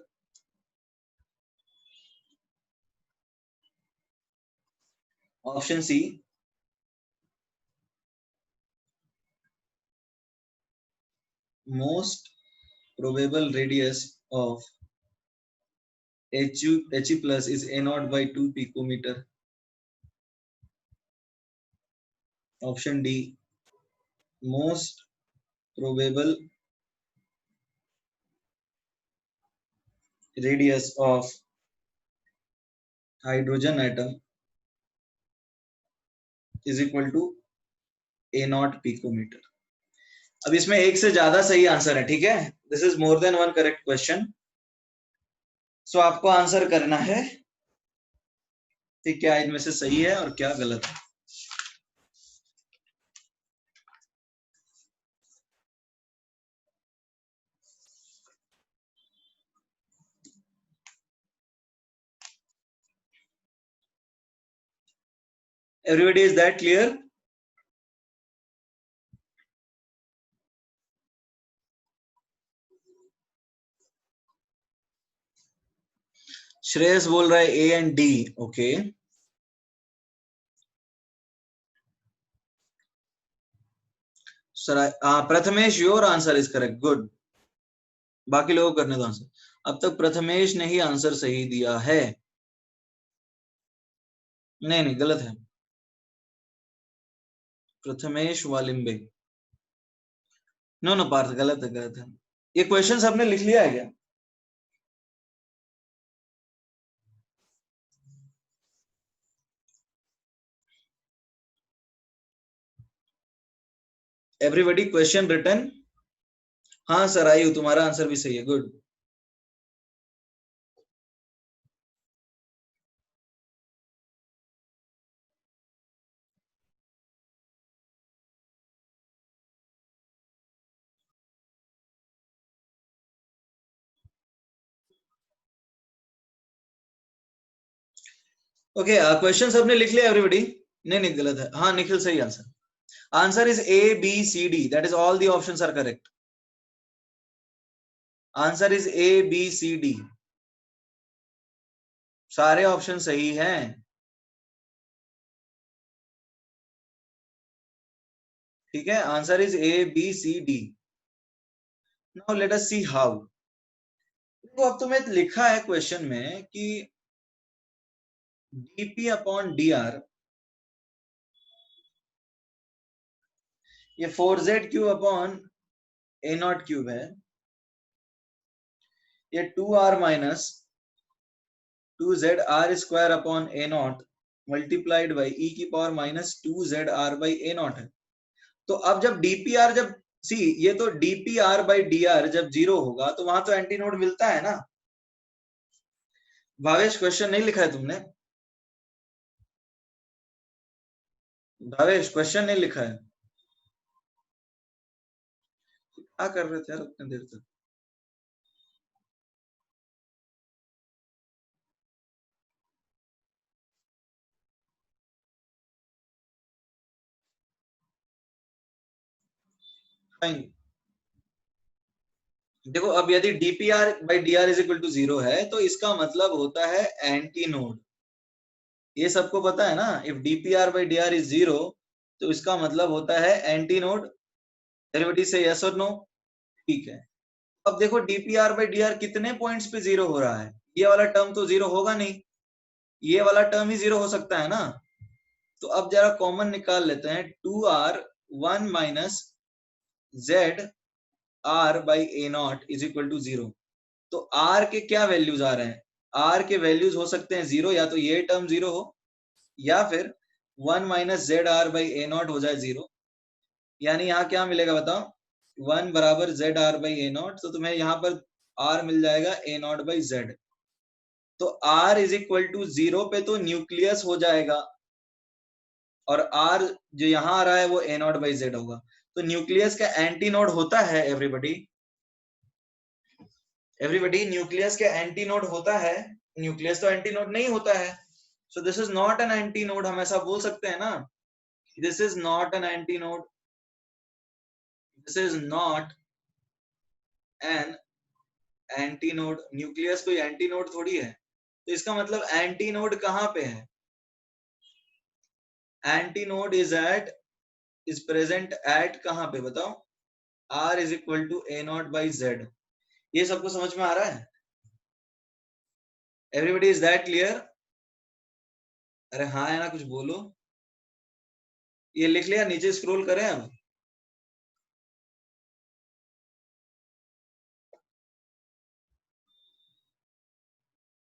Option C, most probable radius of He plus is A0 by 2 picometer. Option D, most probable radius of hydrogen atom is equal to A0 picometer. अब इसमें एक से ज्यादा सही answer है, ठीक है? This is more than one correct question. So आपको आंसर करना है कि क्या इनमें से सही है और क्या गलत है. Everybody is that clear? Shreyas बोल रहा है A and D. Okay, sir Prathamesh your answer is correct. Good. बाकी लोगों को करने दो आंसर. अब तक प्रथमेश ने ही आंसर सही दिया है. नहीं नहीं, गलत है. प्रथमेश वालिम्बे. नो नो पार्थ, गलत है, गलत है. ये क्वेश्चन सबने लिख लिया है क्या? Everybody question written? हाँ सर, आयु तुम्हारा आंसर भी सही है. गुड. ओके, क्वेश्चन सबने लिख लिया एवरीबडी? नहीं नहीं, गलत है. हाँ निखिल, सही answer. Answer is A B C D. That is all the options are correct. Answer is A B C D. सारे ऑप्शन सही हैं. ठीक है, answer is A B C D. Now let us see how. देखो, अब तुम्हें लिखा है क्वेश्चन में कि dp अपॉन dr, ये 4z cube upon a0 cube है. ये 2r minus 2zr square upon a0 multiplied by e की power minus 2zr by a0 है. तो अब जब dpr, जब सी ये तो dpr बाई dr जब 0 होगा तो वहां तो एंटीनोड मिलता है ना. भावेश, क्वेश्चन नहीं लिखा है तुमने? भावेश, क्वेश्चन नहीं लिखा है? क्या कर रहे थे यार उतनी देर तक? फाइन. देखो, अब यदि dpr by dr is equal to 0 है तो इसका मतलब होता है एंटीनोड. ये सबको पता है ना. If dpr by dr is 0 तो इसका मतलब होता है एंटीनोड. एवरीबॉडी से यस और नो? ठीक है. अब देखो, dpr बाई dr कितने पॉइंट्स पे 0 हो रहा है? ये वाला टर्म तो 0 होगा नहीं, ये वाला टर्म ही 0 हो सकता है ना. तो अब जरा कॉमन निकाल लेते हैं. 2r 1 minus z r by a naught is equal to 0, तो आर के क्या वैल्यूज आ रहे हैं? आर के वैल्यूज हो सकते हैं 0, या तो ये टर्म 0 हो, या फिर 1 minus z r by a naught हो जाए 0। यानी यहाँ क्या मिलेगा बताओ? 1 बराबर z r by a naught, तो तुम्हें यहाँ पर आर मिल जाएगा ए नॉट बाई जेड। तो आर इज इक्वल टू 0 पे तो न्यूक्लियस हो जाएगा, और आर जो यहाँ आ रहा है वो ए नॉट बाई जेड होगा। तो न्यूक्लियस का एंटी नोड होता है एवरीबडी, न्यूक्लियस का एंटी नोड होता है, न्यूक्लियस तो एंटी नोड नहीं होता है। So this is not an anti node, हम ऐसा बोल सकते हैं ना, this is not an anti node, this is not an anti node. Nucleus कोई एंटी नोड थोड़ी है, तो इसका मतलब एंटी नोड कहाँ पे है? Anti node is present at कहाँ पे बताओ? R is equal to a naught by z. ये सबको समझ में आ रहा है? Everybody is that clear? अरे हाँ है ना, कुछ बोलो। ये लिख लिया? नीचे स्क्रॉल करें अब?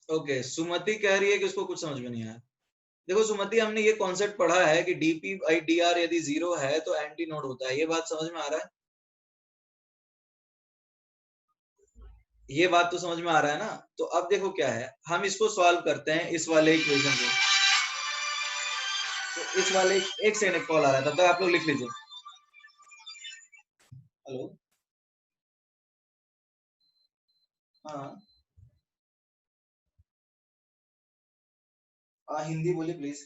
ओके, सुमति कह रही है कि उसको कुछ समझ में नहीं आया। देखो सुमति, हमने ये कॉन्सेप्ट पढ़ा है कि डीपी बाई डी आर यदि 0 है तो एंटी नोड होता है, ये बात समझ में आ रहा है? ये बात तो समझ में आ रहा है ना? तो अब देखो क्या है, हम इसको सॉल्व करते हैं, इस वाले इक्वेशन को। तो इस वाले, एक सेकंड कॉल आ रहा है, तब तक आप लोग लिख लीजिए। हेलो, हाँ हाँ, हिंदी बोलिए प्लीज।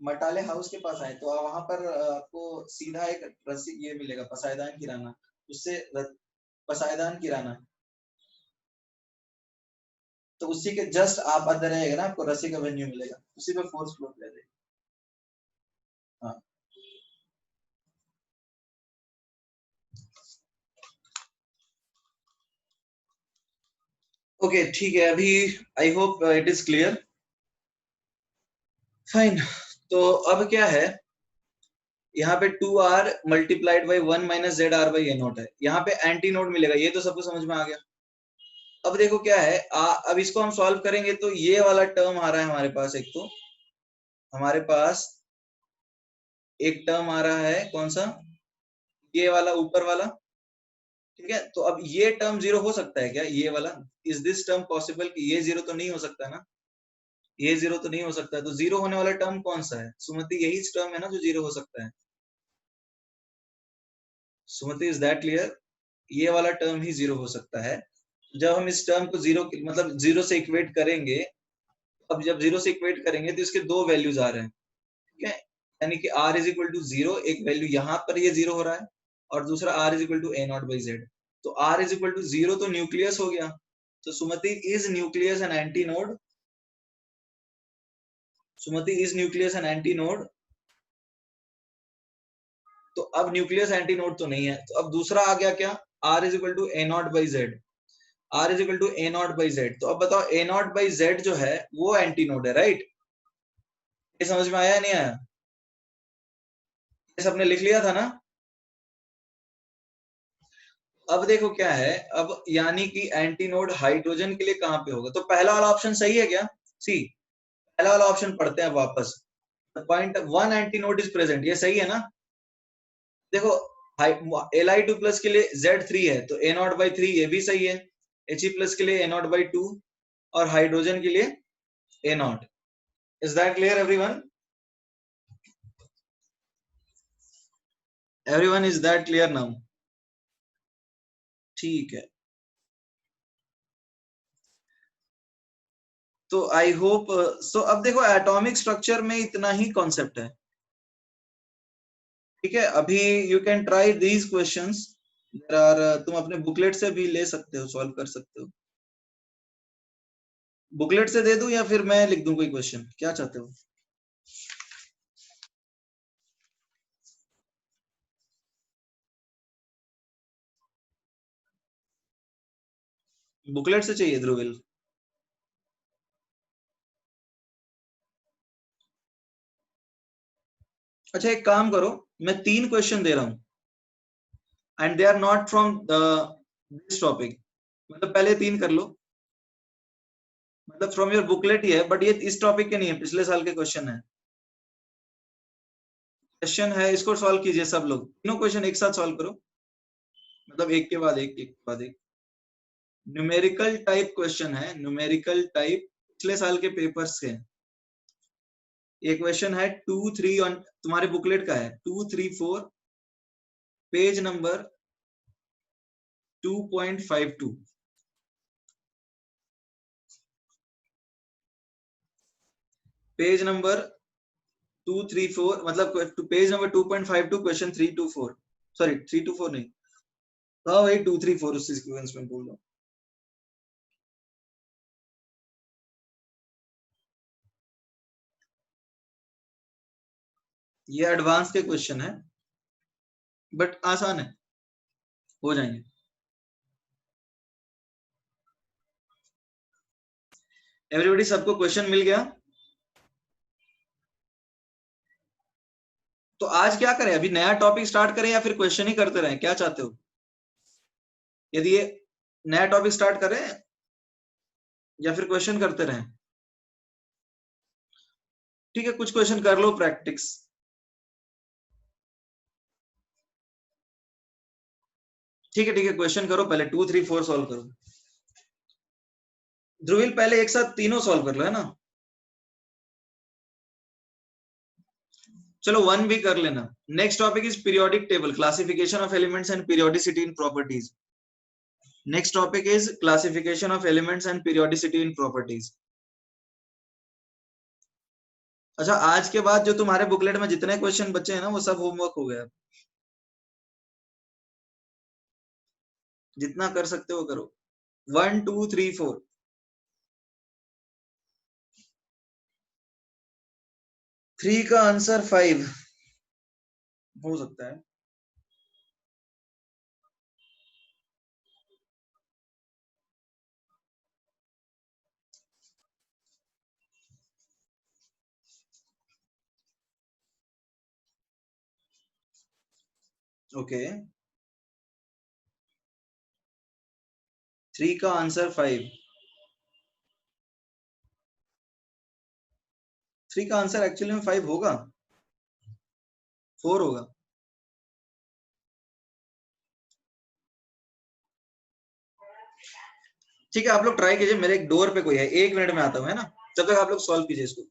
मटाले हाउस के पास आए तो वहां पर आपको सीधा एक रस्सी ये मिलेगा, पसायदान किराना, उससे पसायदान किराना, तो उसी के जस्ट आप अंदर रहेगा ना, आपको रस्सी का वेन्यू मिलेगा, उसी पे फोर्थ फ्लोर पे रहेगा। हाँ ओके ठीक है, अभी I hope it is clear. Fine, तो अब क्या है, यहाँ पे 2r multiplied by 1 minus z r by a naught है, यहाँ पे एंटी नोड मिलेगा, ये तो सबको समझ में आ गया। अब देखो क्या है, अब इसको हम सॉल्व करेंगे तो ये वाला टर्म आ रहा है हमारे पास, एक तो हमारे पास एक टर्म आ रहा है, कौन सा? ये वाला ऊपर वाला, ठीक है। तो अब ये टर्म 0 हो सकता है क्या, ये वाला? इज दिस टर्म पॉसिबल कि ये 0 तो नहीं हो सकता ना? ये 0 तो नहीं हो सकता, तो 0 होने वाला टर्म कौन सा है सुमति? यही टर्म है ना जो 0 हो सकता है। सुमति इज दैट क्लियर? ये वाला टर्म ही 0 हो सकता है। जब हम इस टर्म को 0 मतलब 0 से इक्वेट करेंगे, अब जब 0 से इक्वेट करेंगे तो इसके दो वैल्यूज आ रहे हैं, ठीक है। यानी कि r इज इक्वल टू 0, एक वैल्यू यहाँ पर ये 0 हो रहा है, और दूसरा r is equal to a naught by Z. तो r इज इक्वल टू 0 तो न्यूक्लियस हो गया। तो Sumati, is nucleus an anti node? Sumati, is nucleus an anti node? तो अब न्यूक्लियस एंटी नोड तो नहीं है, तो अब दूसरा आ गया क्या? r is equal to a naught by z. R is equal to a naught by Z. तो अब बताओ, ए नॉट बाई जेड जो है वो एंटी नोड है, राइट? ये समझ में आया नहीं आया? ये सबने लिख लिया था ना? अब देखो क्या है, अब यानी कि एंटी नोड हाइड्रोजन के लिए कहां पे होगा? तो पहला वाला ऑप्शन सही है क्या? सी, पहला वाला ऑप्शन पढ़ते हैं वापस। Point one anti node is present, ये सही है ना? देखो, Li2 प्लस के लिए Z3 है, तो ए नॉट बाई 3 ये भी सही है। He प्लस के लिए ए नॉट बाई 2, और हाइड्रोजन के लिए a naught. Is that clear everyone? Everyone is that clear now? ठीक है, तो आई होप सो। अब देखो एटॉमिक स्ट्रक्चर में इतना ही कॉन्सेप्ट है, ठीक है। अभी you can try these questions, there are, तुम अपने बुकलेट से भी ले सकते हो, सॉल्व कर सकते हो। बुकलेट से दे दूं या फिर मैं लिख दूं कोई क्वेश्चन, क्या चाहते हो? बुकलेट से चाहिए ध्रुविल? अच्छा एक काम करो, मैं 3 क्वेश्चन दे रहा हूं and they are not from this topic, मतलब पहले 3 कर लो, मतलब फ्रॉम योर बुकलेट ही है, बट ये इस टॉपिक के नहीं है, पिछले साल के क्वेश्चन है। क्वेश्चन है, इसको सॉल्व कीजिए सब लोग, तीनों क्वेश्चन एक साथ सॉल्व करो, मतलब एक के बाद एक, एक के बाद एक। न्यूमेरिकल टाइप क्वेश्चन है, न्यूमेरिकल टाइप, पिछले साल के पेपर्स के। ये क्वेश्चन है 2 3 ऑन, तुम्हारे बुकलेट का है 2 3 4, पेज नंबर 2.52। पेज नंबर 2 3 4, मतलब page number 2.52, question 3 to 4, sorry 3 to 4 नहीं, हाँ वही 2 3 4 उसी सीक्वेंस में बोल रहा हूँ। ये एडवांस के क्वेश्चन है, बट आसान है, हो जाएंगे। एवरीबॉडी, सबको क्वेश्चन मिल गया? तो आज क्या करें, अभी नया टॉपिक स्टार्ट करें या फिर क्वेश्चन ही करते रहें, क्या चाहते हो? यदि ये नया टॉपिक स्टार्ट करें या फिर क्वेश्चन करते रहें? ठीक है, कुछ क्वेश्चन कर लो प्रैक्टिस। ठीक है ठीक है, क्वेश्चन करो पहले, 2 3 4 सॉल्व करो। ध्रुविल पहले एक साथ तीनों सॉल्व कर लो, है ना? चलो 1 भी कर लेना। Next topic is periodic table, classification of elements and periodicity in properties. Next topic is classification of elements and periodicity in properties. अच्छा, आज के बाद जो तुम्हारे बुकलेट में जितने क्वेश्चन बचे हैं ना, वो सब होमवर्क हो गया। जितना कर सकते हो करो। 1 2 3 4। 3 का आंसर 5 हो सकता है। ओके, 3 का आंसर 5। 3 का आंसर एक्चुअली में 5 होगा, 4 होगा। ठीक है, आप लोग ट्राई कीजिए, मेरे एक डोर पे कोई है, 1 मिनट में आता हूँ, है ना? जब तक आप लोग सॉल्व कीजिए इसको।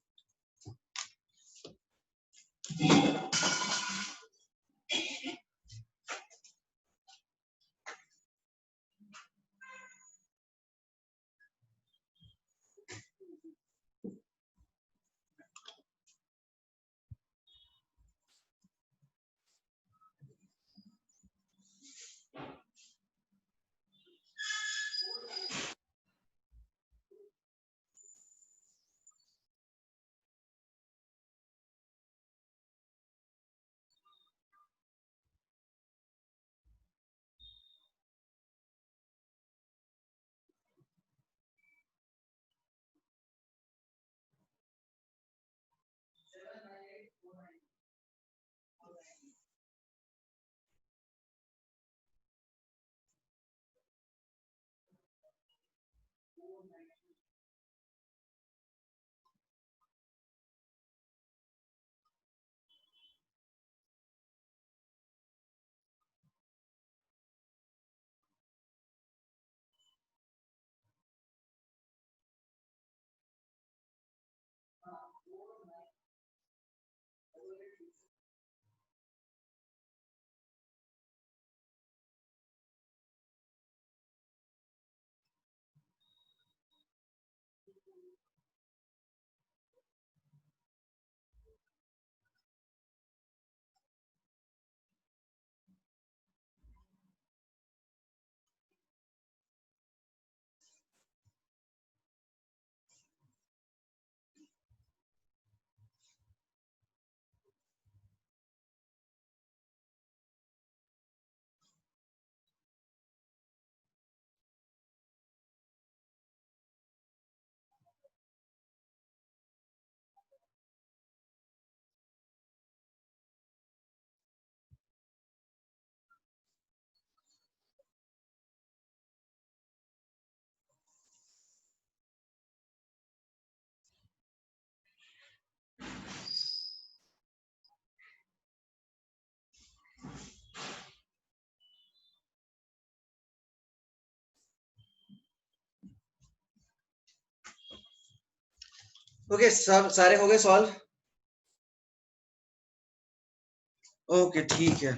ओके, सब सारे हो गए सॉल्व? ओके ठीक है,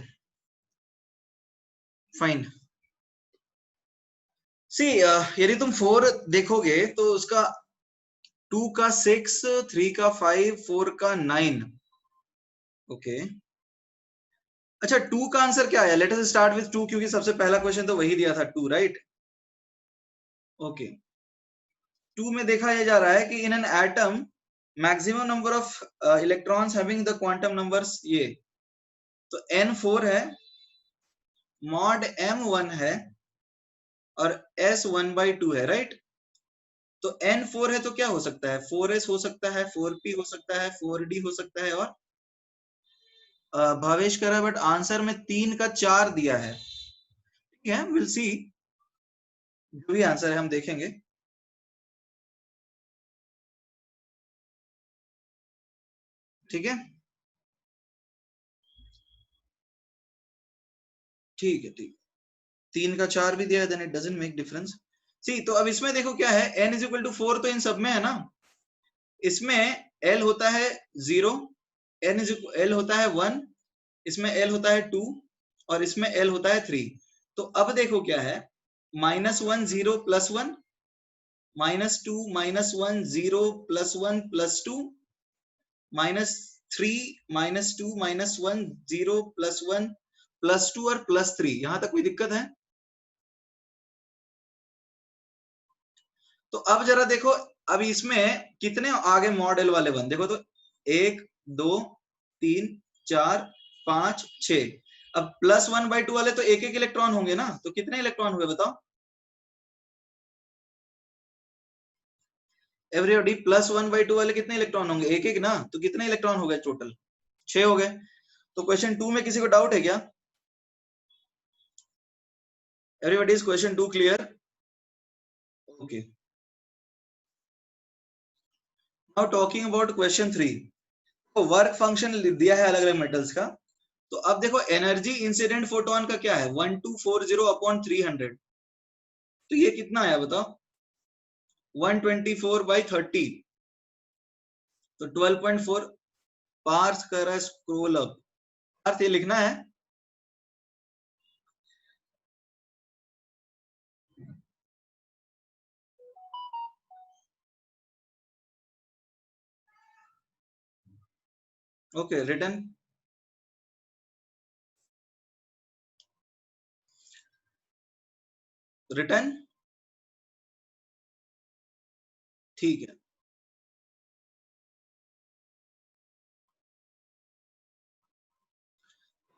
फाइन। सी यदि तुम 4 देखोगे तो उसका 2 का 6, 3 का 5, 4 का 9। ओके, अच्छा 2 का आंसर क्या है? लेट अस स्टार्ट विथ 2, क्योंकि सबसे पहला क्वेश्चन तो वही दिया था 2, राइट? ओके, 2 में देखा यह जा रहा है कि इन an atom maximum number of electrons having the quantum numbers, ये तो n4 है, मॉड m1 है, और s1/2 है, राइट? तो n4 है तो क्या हो सकता है? 4s हो सकता है, 4p हो सकता है, 4d हो सकता है, और भावेश कर रहा है बट आंसर में 3 का 4 दिया है। ठीक है, विल सी, जो भी आंसर है हम देखेंगे। ठीक है, ठीक है, ठीक। 3 का 4 भी दिया है, then it doesn't make difference. See, तो अब इसमें देखो क्या है, n इज इक्वल टू 4 तो इन सब में है ना। इसमें l होता है 0, l होता है 1, इसमें l होता है 2, और इसमें l होता है 3। तो अब देखो क्या है, -1 0 +1, -2 -1 0 +1 +2, -3 -2 -1 0 +1 +2 और +3। यहां तक कोई दिक्कत है? तो अब जरा देखो, अब इसमें कितने आगे मॉडल वाले वन देखो तो, 1 2 3 4 5 6। अब +1/2 वाले तो एक एक इलेक्ट्रॉन होंगे ना, तो कितने इलेक्ट्रॉन हुए बताओ? एवरीबॉडी, +1/2 वाले कितने इलेक्ट्रॉन होंगे? एक एक ना, तो कितने इलेक्ट्रॉन हो गए टोटल? 6 हो गए। तो क्वेश्चन 2 में किसी को डाउट है क्या? Everybody is question 2 clear? Okay, now talking about question 3। तो वर्क फंक्शन दिया है अलग अलग मेटल्स का। तो अब देखो, एनर्जी इंसिडेंट फोटोन का क्या है? 1240/300। तो ये कितना आया बताओ? 124/30। तो 12.4 पार्स कर रहा है स्क्रोल अप। अर्थ ये लिखना है। Okay, return. रिटर्न, ठीक है।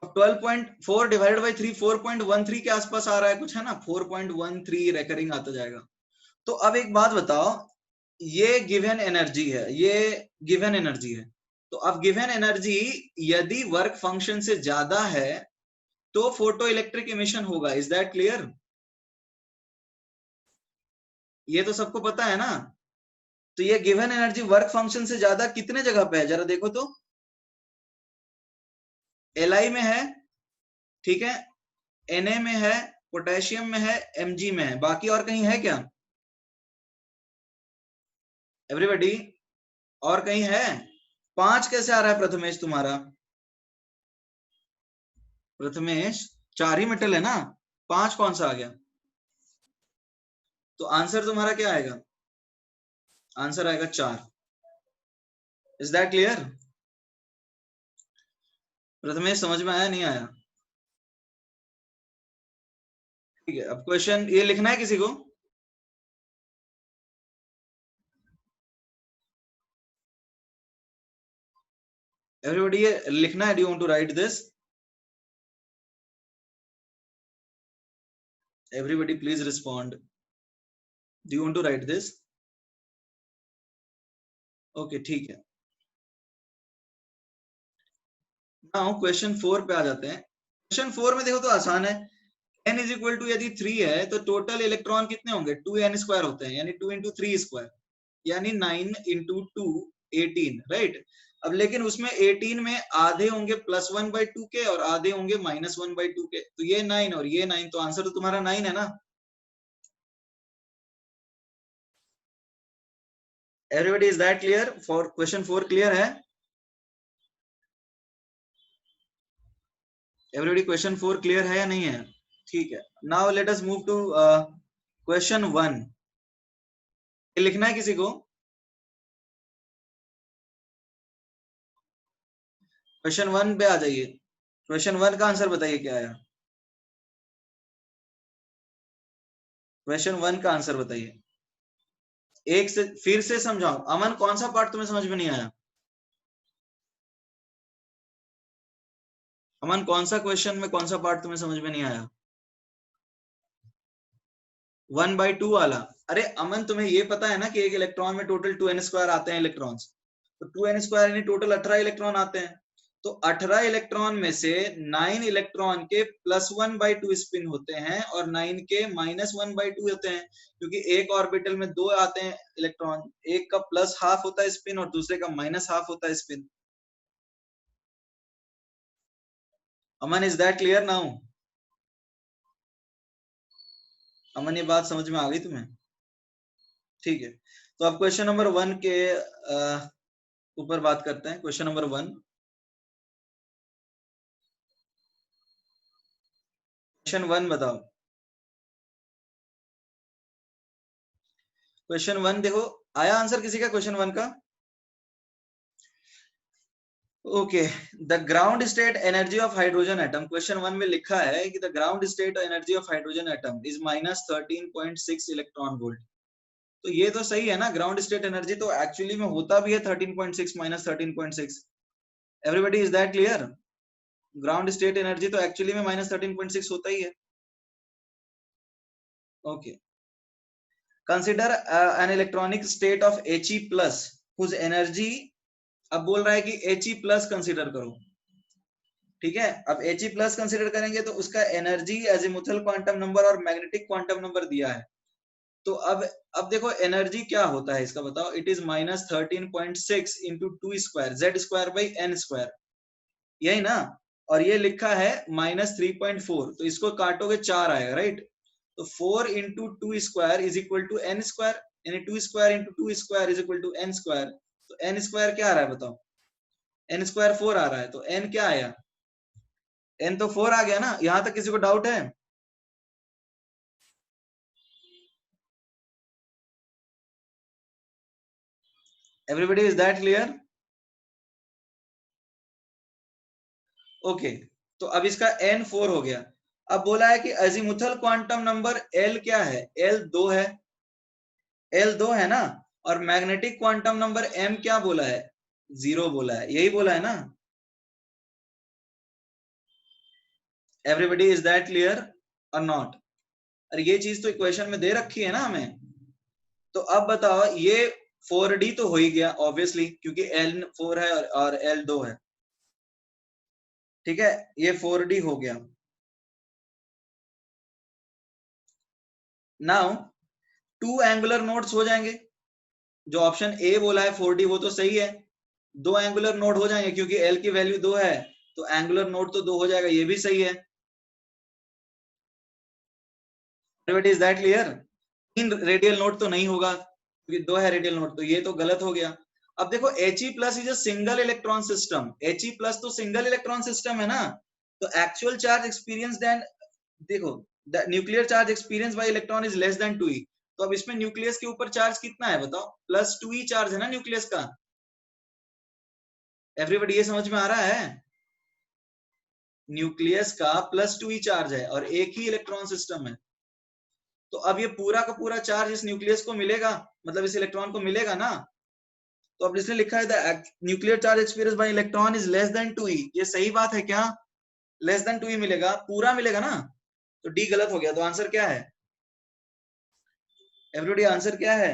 12.4 डिवाइडेड बाई 3, 4.13 के आसपास आ रहा है कुछ, है ना? 4.13 रेकरिंग आता जाएगा। तो अब एक बात बताओ, ये गिवन एनर्जी है, ये गिवन एनर्जी है। तो अब गिवन एनर्जी यदि वर्क फंक्शन से ज्यादा है तो फोटो इलेक्ट्रिक इमिशन होगा। Is that clear? ये तो सबको पता है ना। तो ये गिवन एनर्जी वर्क फंक्शन से ज्यादा कितने जगह पे है, जरा देखो तो। Li में है, ठीक है, Na में है, पोटेशियम में है, Mg में है, बाकी और कहीं है क्या? एवरीबॉडी, और कहीं है? 5 कैसे आ रहा है प्रथमेश तुम्हारा? प्रथमेश, 4 ही मेटल है ना, 5 कौन सा आ गया? तो आंसर तुम्हारा क्या आएगा? आंसर आएगा 4। Is that clear? प्रथमेश, समझ में आया नहीं आया? ठीक है, अब क्वेश्चन ये लिखना है किसी को? एवरीबॉडी, ये लिखना है। Do you want to write this? Everybody please respond. Do you want to write this? Okay, ठीक है। नाउ क्वेश्चन 4 पे आ जाते हैं। क्वेश्चन 4 में देखो तो आसान है। n इज इक्वल टू यदि 3 है तो टोटल इलेक्ट्रॉन कितने होंगे? 2n² होते हैं, यानी 2 इंटू 3 स्क्वायर, यानी 9 इंटू 2 18, राइट? अब लेकिन उसमें 18 में आधे होंगे +1/2 के और आधे होंगे -1/2 के। तो ये 9 और ये 9, तो आंसर तो तुम्हारा 9 है ना। Everybody is that clear for question 4? Clear है एवरीबडी? क्वेश्चन 4 क्लियर है या नहीं है? ठीक है, now let us move to question 1। लिखना है किसी को? क्वेश्चन 1 पे आ जाइए। क्वेश्चन 1 का आंसर बताइए क्या आया। क्वेश्चन 1 का आंसर बताइए। एक से फिर से समझाओ। अमन, कौन सा पार्ट तुम्हें समझ में नहीं आया? अमन, कौन सा क्वेश्चन में कौन सा पार्ट तुम्हें समझ में नहीं आया? 1/2 वाला। अरे अमन, तुम्हें ये पता है ना कि एक इलेक्ट्रॉन में टोटल 2n² आते हैं इलेक्ट्रॉन्स। तो 2n² यानी टोटल 18 इलेक्ट्रॉन आते हैं। तो 18 इलेक्ट्रॉन में से 9 इलेक्ट्रॉन के +1/2 स्पिन होते हैं और 9 के -1/2 होते हैं, क्योंकि एक ऑर्बिटल में दो आते हैं इलेक्ट्रॉन। एक का प्लस हाफ होता है स्पिन और दूसरे का माइनस हाफ होता है spin. Aman, is that clear now? Aman, ये बात समझ में आ गई तुम्हें? ठीक है, तो अब क्वेश्चन नंबर 1 के ऊपर बात करते हैं। Question number 1। क्वेश्चन 1 बताओ। क्वेश्चन 1 देखो, आया आंसर किसी का क्वेश्चन 1 का? Okay, the ground state energy of hydrogen atom, question 1 में लिखा है कि the ground state energy of hydrogen atom is -13.6 electron volt. तो ये तो सही है ना, ग्राउंड स्टेट एनर्जी तो एक्चुअली में होता भी है 13.6 -13.6। Everybody is that clear? Ground state energy तो एक्चुअली में -13.6 होता ही है। Okay, consider an electronic state of He plus whose energy. अब बोल रहा है कि He प्लस कंसिडर करो। ठीक है, अब He प्लस कंसिडर करेंगे तो उसका एनर्जी एजिमुथल क्वांटम नंबर और मैग्नेटिक क्वांटम नंबर दिया है। तो अब देखो एनर्जी क्या होता है इसका बताओ। इट इज -13.6 इंटू 2² Z²/n², यही ना? और ये लिखा है -3.4, तो इसको काटोगे 4 आएगा, राइट? तो 4 into 2² is equal to n², यानी 2² into 2² is equal to n²। तो n² क्या आ रहा है बताओ? n² 4 आ रहा है, तो n क्या आया? n तो 4 आ गया ना? यहां तक किसी को डाउट है? Everybody is that clear? Okay, तो अब इसका n 4 हो गया। अब बोला है कि अजीमुथल क्वांटम नंबर l क्या है? l 2 है। l 2 है ना? और मैग्नेटिक क्वांटम नंबर m क्या बोला है? 0 बोला है, यही बोला है ना? एवरीबॉडी इज दैट क्लियर और नॉट? अरे ये चीज तो इक्वेशन में दे रखी है ना हमें। तो अब बताओ, ये 4d तो हो ही गया ऑब्वियसली, क्योंकि l 4 है और l 2 है। ठीक है, ये 4d हो गया। नाउ 2 एंगुलर नोड्स हो जाएंगे। जो ऑप्शन ए बोला है 4d वो तो सही है। 2 एंगुलर नोड हो जाएंगे क्योंकि l की वैल्यू 2 है, तो एंगुलर नोड तो 2 हो जाएगा, ये भी सही है। Is that clear? 3 radial node तो नहीं होगा क्योंकि 2 है रेडियल नोड, तो ये तो गलत हो गया। अब देखो He plus is a single electron system. He plus तो सिंगल इलेक्ट्रॉन सिस्टम है ना? तो एक्चुअल चार्ज एक्सपीरियंस्ड एंड, देखो, the nuclear charge experience by electron is less than 2e। तो अब इसमें न्यूक्लियस के ऊपर चार्ज कितना है बताओ? +2e चार्ज है ना न्यूक्लियस का। एवरीबॉडी ये समझ में आ रहा है? न्यूक्लियस का +2e चार्ज है और एक ही इलेक्ट्रॉन सिस्टम है। तो अब ये पूरा का पूरा चार्ज इस न्यूक्लियस को मिलेगा, मतलब इस इलेक्ट्रॉन को मिलेगा ना? तो अब इसने लिखा है the nuclear charge experience by electron is less than 2e। ये सही बात है क्या? लेस देन 2e मिलेगा, पूरा मिलेगा ना? तो डी गलत हो गया। तो आंसर क्या है एवरीबॉडी? आंसर क्या है?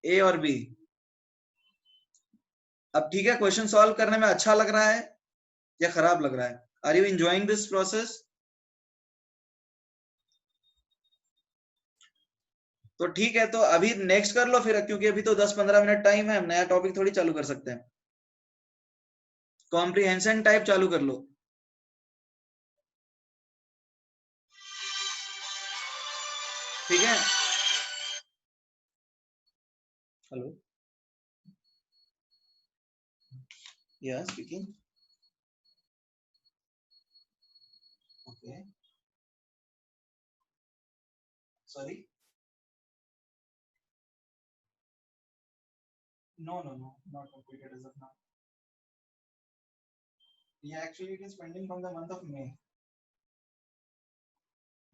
ए और बी। अब ठीक है, क्वेश्चन सॉल्व करने में अच्छा लग रहा है या खराब लग रहा है? Are you enjoying this process? तो ठीक है, तो अभी नेक्स्ट कर लो फिर, क्योंकि अभी तो 10-15 मिनट टाइम है, हम नया टॉपिक थोड़ी चालू कर सकते हैं। कॉम्प्रिहेंशन टाइप चालू कर लो। ठीक है, hello. Yeah, speaking. Okay. Sorry. No, no, no, not completed as of now. Yeah, actually, it is pending from the month of May.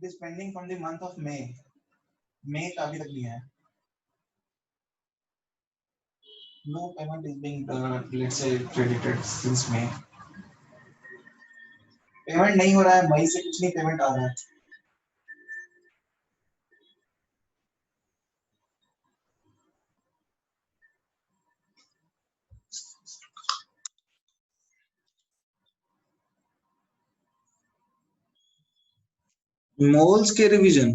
It is pending from the month of May. May का अभी तक नहीं है. No payment is being, let's say, credited since May. Payment नहीं हो रहा है, मई से कुछ नहीं पेमेंट आ रहा है. मोल्स के रिवीजन,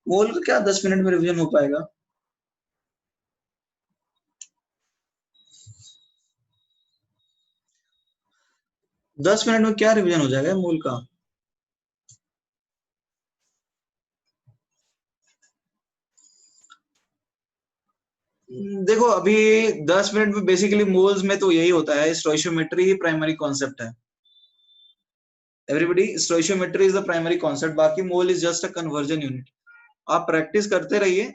मोल का क्या 10 मिनट में रिवीजन हो पाएगा? 10 मिनट में क्या रिवीजन हो जाएगा मोल का? देखो अभी 10 मिनट में बेसिकली मोल्स में तो यही होता है, स्टोइशियोमेट्री ही प्राइमरी कॉन्सेप्ट है. Everybody, stoichiometry is the primary concept, बाकी mole is just a conversion unit. आप प्रैक्टिस करते रहिए,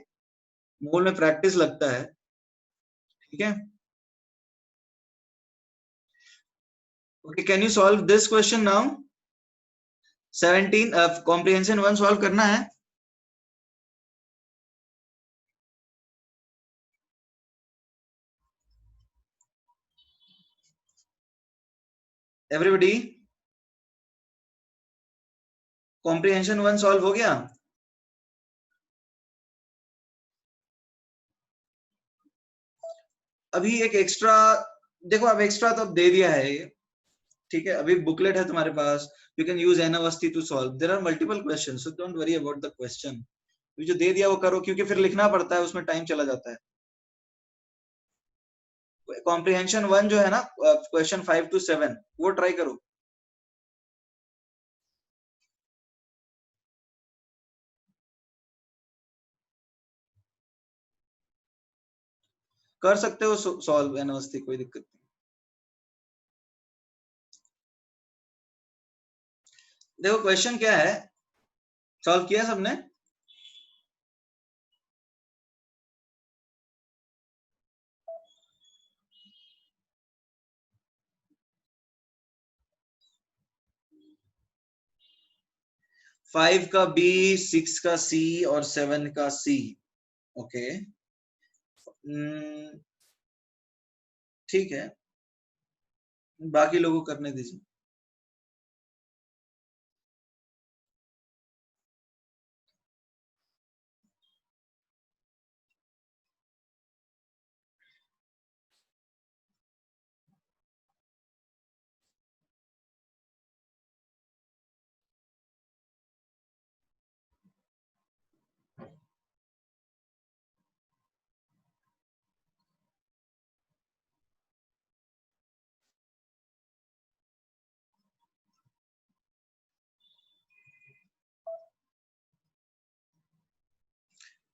मोल में प्रैक्टिस लगता है. ठीक है. Okay, can you solve this question now? 17 comprehension 1 solve करना है. एवरीबॉडी, कॉम्प्रिहेंशन 1 सॉल्व हो गया? अभी एक एक्स्ट्रा, देखो अब एक्स्ट्रा तो अब दे दिया है ये. ठीक है, अभी बुकलेट है तुम्हारे पास. You can use N Awasthi to solve. There are multiple question, so don't worry about the question. जो दे दिया वो करो, क्योंकि फिर लिखना पड़ता है, उसमें टाइम चला जाता है. कॉम्प्रिहेंशन 1 जो है ना, क्वेश्चन 5 to 7, वो ट्राई करो. कर सकते हो सॉल्व एन अवस्थी, कोई दिक्कत नहीं. देखो क्वेश्चन क्या है, सॉल्व किया सबने? फाइव का बी, 6 का सी और 7 का सी. ओके, ठीक है, बाकी लोगों को करने दीजिए.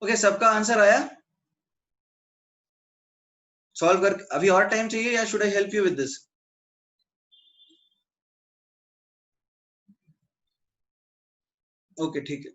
ओके, सबका आंसर आया? सॉल्व कर, अभी और टाइम चाहिए या should I help you with this? Okay, ठीक है.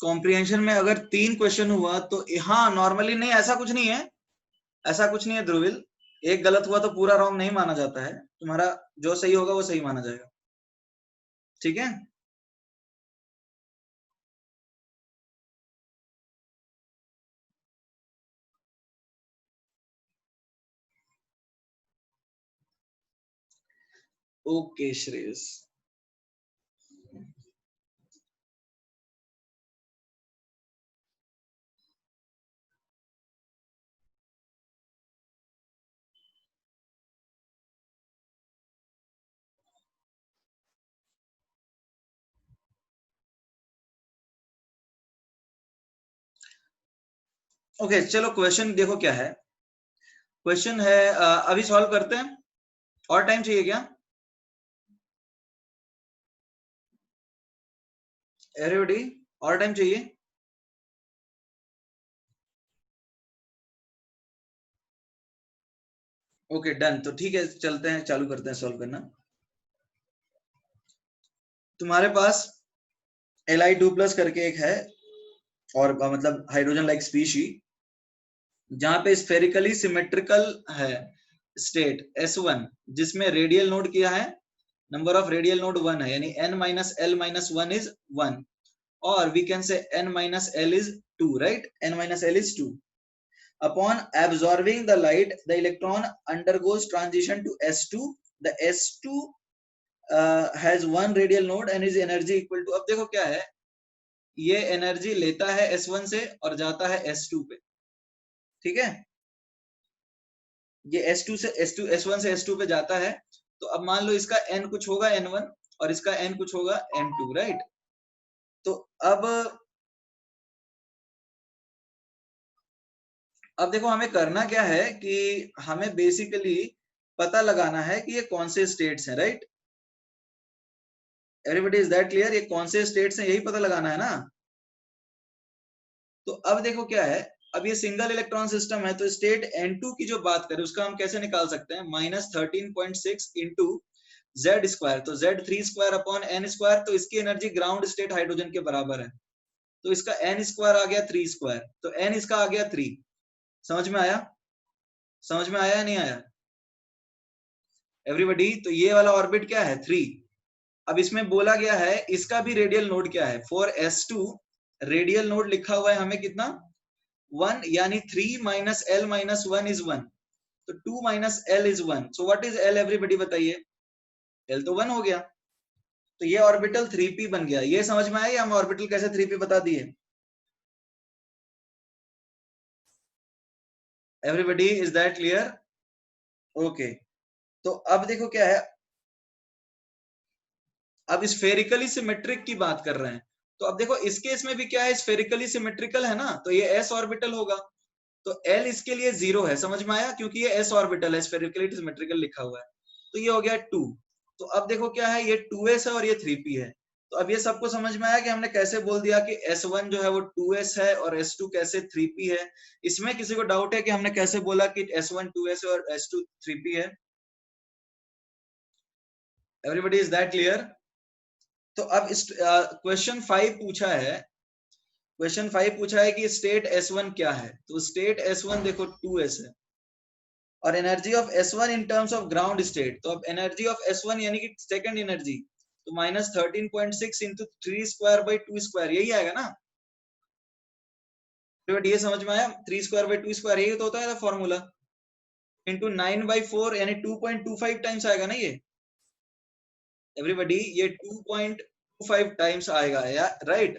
कॉम्प्रिहेंशन में अगर 3 क्वेश्चन हुआ तो हाँ, नॉर्मली नहीं, ऐसा कुछ नहीं है. ऐसा कुछ नहीं है ध्रुविल. एक गलत हुआ तो पूरा रॉन्ग नहीं माना जाता है. तुम्हारा जो सही होगा वो सही माना जाएगा. ठीक है. ओके श्रेयस. ओके चलो क्वेश्चन देखो क्या है। क्वेश्चन है अभी सॉल्व करते हैं, और टाइम चाहिए क्या? एवरीबॉडी, और टाइम चाहिए? ओके डन, तो ठीक है चलते हैं, चालू करते हैं सॉल्व करना। तुम्हारे पास Li2+ करके एक है, और मतलब हाइड्रोजन लाइक स्पीशी, जहां पे स्फेरिकली सिमेट्रिकल है स्टेट S1, जिसमें रेडियल नोड किया है, नंबर ऑफ रेडियल नोड 1 है, यानी n minus l minus 1 is 1, और we can say n minus l is 2, right? n minus l is 2. Upon absorbing the light, the electron undergoes transition to S2. The S2 has one radial node and is energy equal to, अब देखो क्या है, ये energy लेता है S1 से और जाता है S2 पे, ठीक है? ये S2 से S2, S1 से S2 पे जाता है, तो अब मान लो इसका n कुछ होगा N1 और इसका n कुछ होगा N2, राइट? तो अब देखो हमें करना क्या है कि हमें बेसिकली पता लगाना है कि ये कौन से स्टेट्स हैं, right? Everybody is that clear? ये कौन से स्टेट्स हैं यही पता लगाना है ना। तो अब देखो क्या है, अब ये सिंगल इलेक्ट्रॉन सिस्टम है, तो स्टेट N2 की जो बात करें उसका हम कैसे निकाल सकते हैं, -13.6 इंटू जेड स्क्वायर, तो Z3² अपॉन n स्क्वायर, तो इसकी एनर्जी ग्राउंड स्टेट हाइड्रोजन के बराबर है, तो इसका n स्क्वायर आ गया 3 स्क्वायर, तो n इसका आ गया 3। समझ में आया? समझ में आया या नहीं आया एवरीबॉडी? तो ये वाला ऑर्बिट क्या है, 3। अब इसमें बोला गया है इसका भी रेडियल नोड क्या है, फॉर S2 रेडियल नोड लिखा हुआ है हमें कितना, 1, यानी 3 माइनस l माइनस 1 इज 1, तो 2 minus l is 1, so what is l everybody बताइए? l तो 1 हो गया, तो ये ऑर्बिटल 3p बन गया। ये समझ में आया या हम ऑर्बिटल कैसे 3p बता दिए? Everybody is that clear? Okay, तो अब देखो क्या है, अब स्फेरिकली सिमेट्रिक की बात कर रहे हैं, तो अब देखो इस केस में भी क्या है, स्फेरिकली सिमेट्रिकल है ना, तो ये s ऑर्बिटल होगा, तो l इसके लिए 0 है। समझ में आया? क्योंकि ये s ऑर्बिटल है, स्फेरिकली सिमेट्रिकल लिखा हुआ है, तो ये हो गया 2। तो अब देखो क्या है, ये 2s है और ये 3p है, तो अब ये सबको समझ में आया कि हमने कैसे बोल दिया कि S1 जो है वो 2s है और S2 कैसे 3p है। इसमें किसी को डाउट है कि हमने कैसे बोला कि S1 2s है और S2 3p है? Everybody is that clear? तो अब क्वेश्चन 5 पूछा है, क्वेश्चन 5 पूछा है कि स्टेट S1 क्या है, तो स्टेट S1 देखो 2s है, और energy of S1 in terms of ground state, तो अब एनर्जी ऑफ S1 यानी कि सेकंड एनर्जी, तो -13.6 इंटू 3 स्क्वायर बाई 2 स्क्वायर, यही आएगा ना? तो ये समझ में आया, 3 स्क्वायर बाई 2 स्क्वायर यही तो होता है फॉर्मूला, इंटू 9/4 यानी 2.25 टाइम्स आएगा ना ये एवरीबॉडी, ये 2.25 टाइम्स आएगा यार, राइट?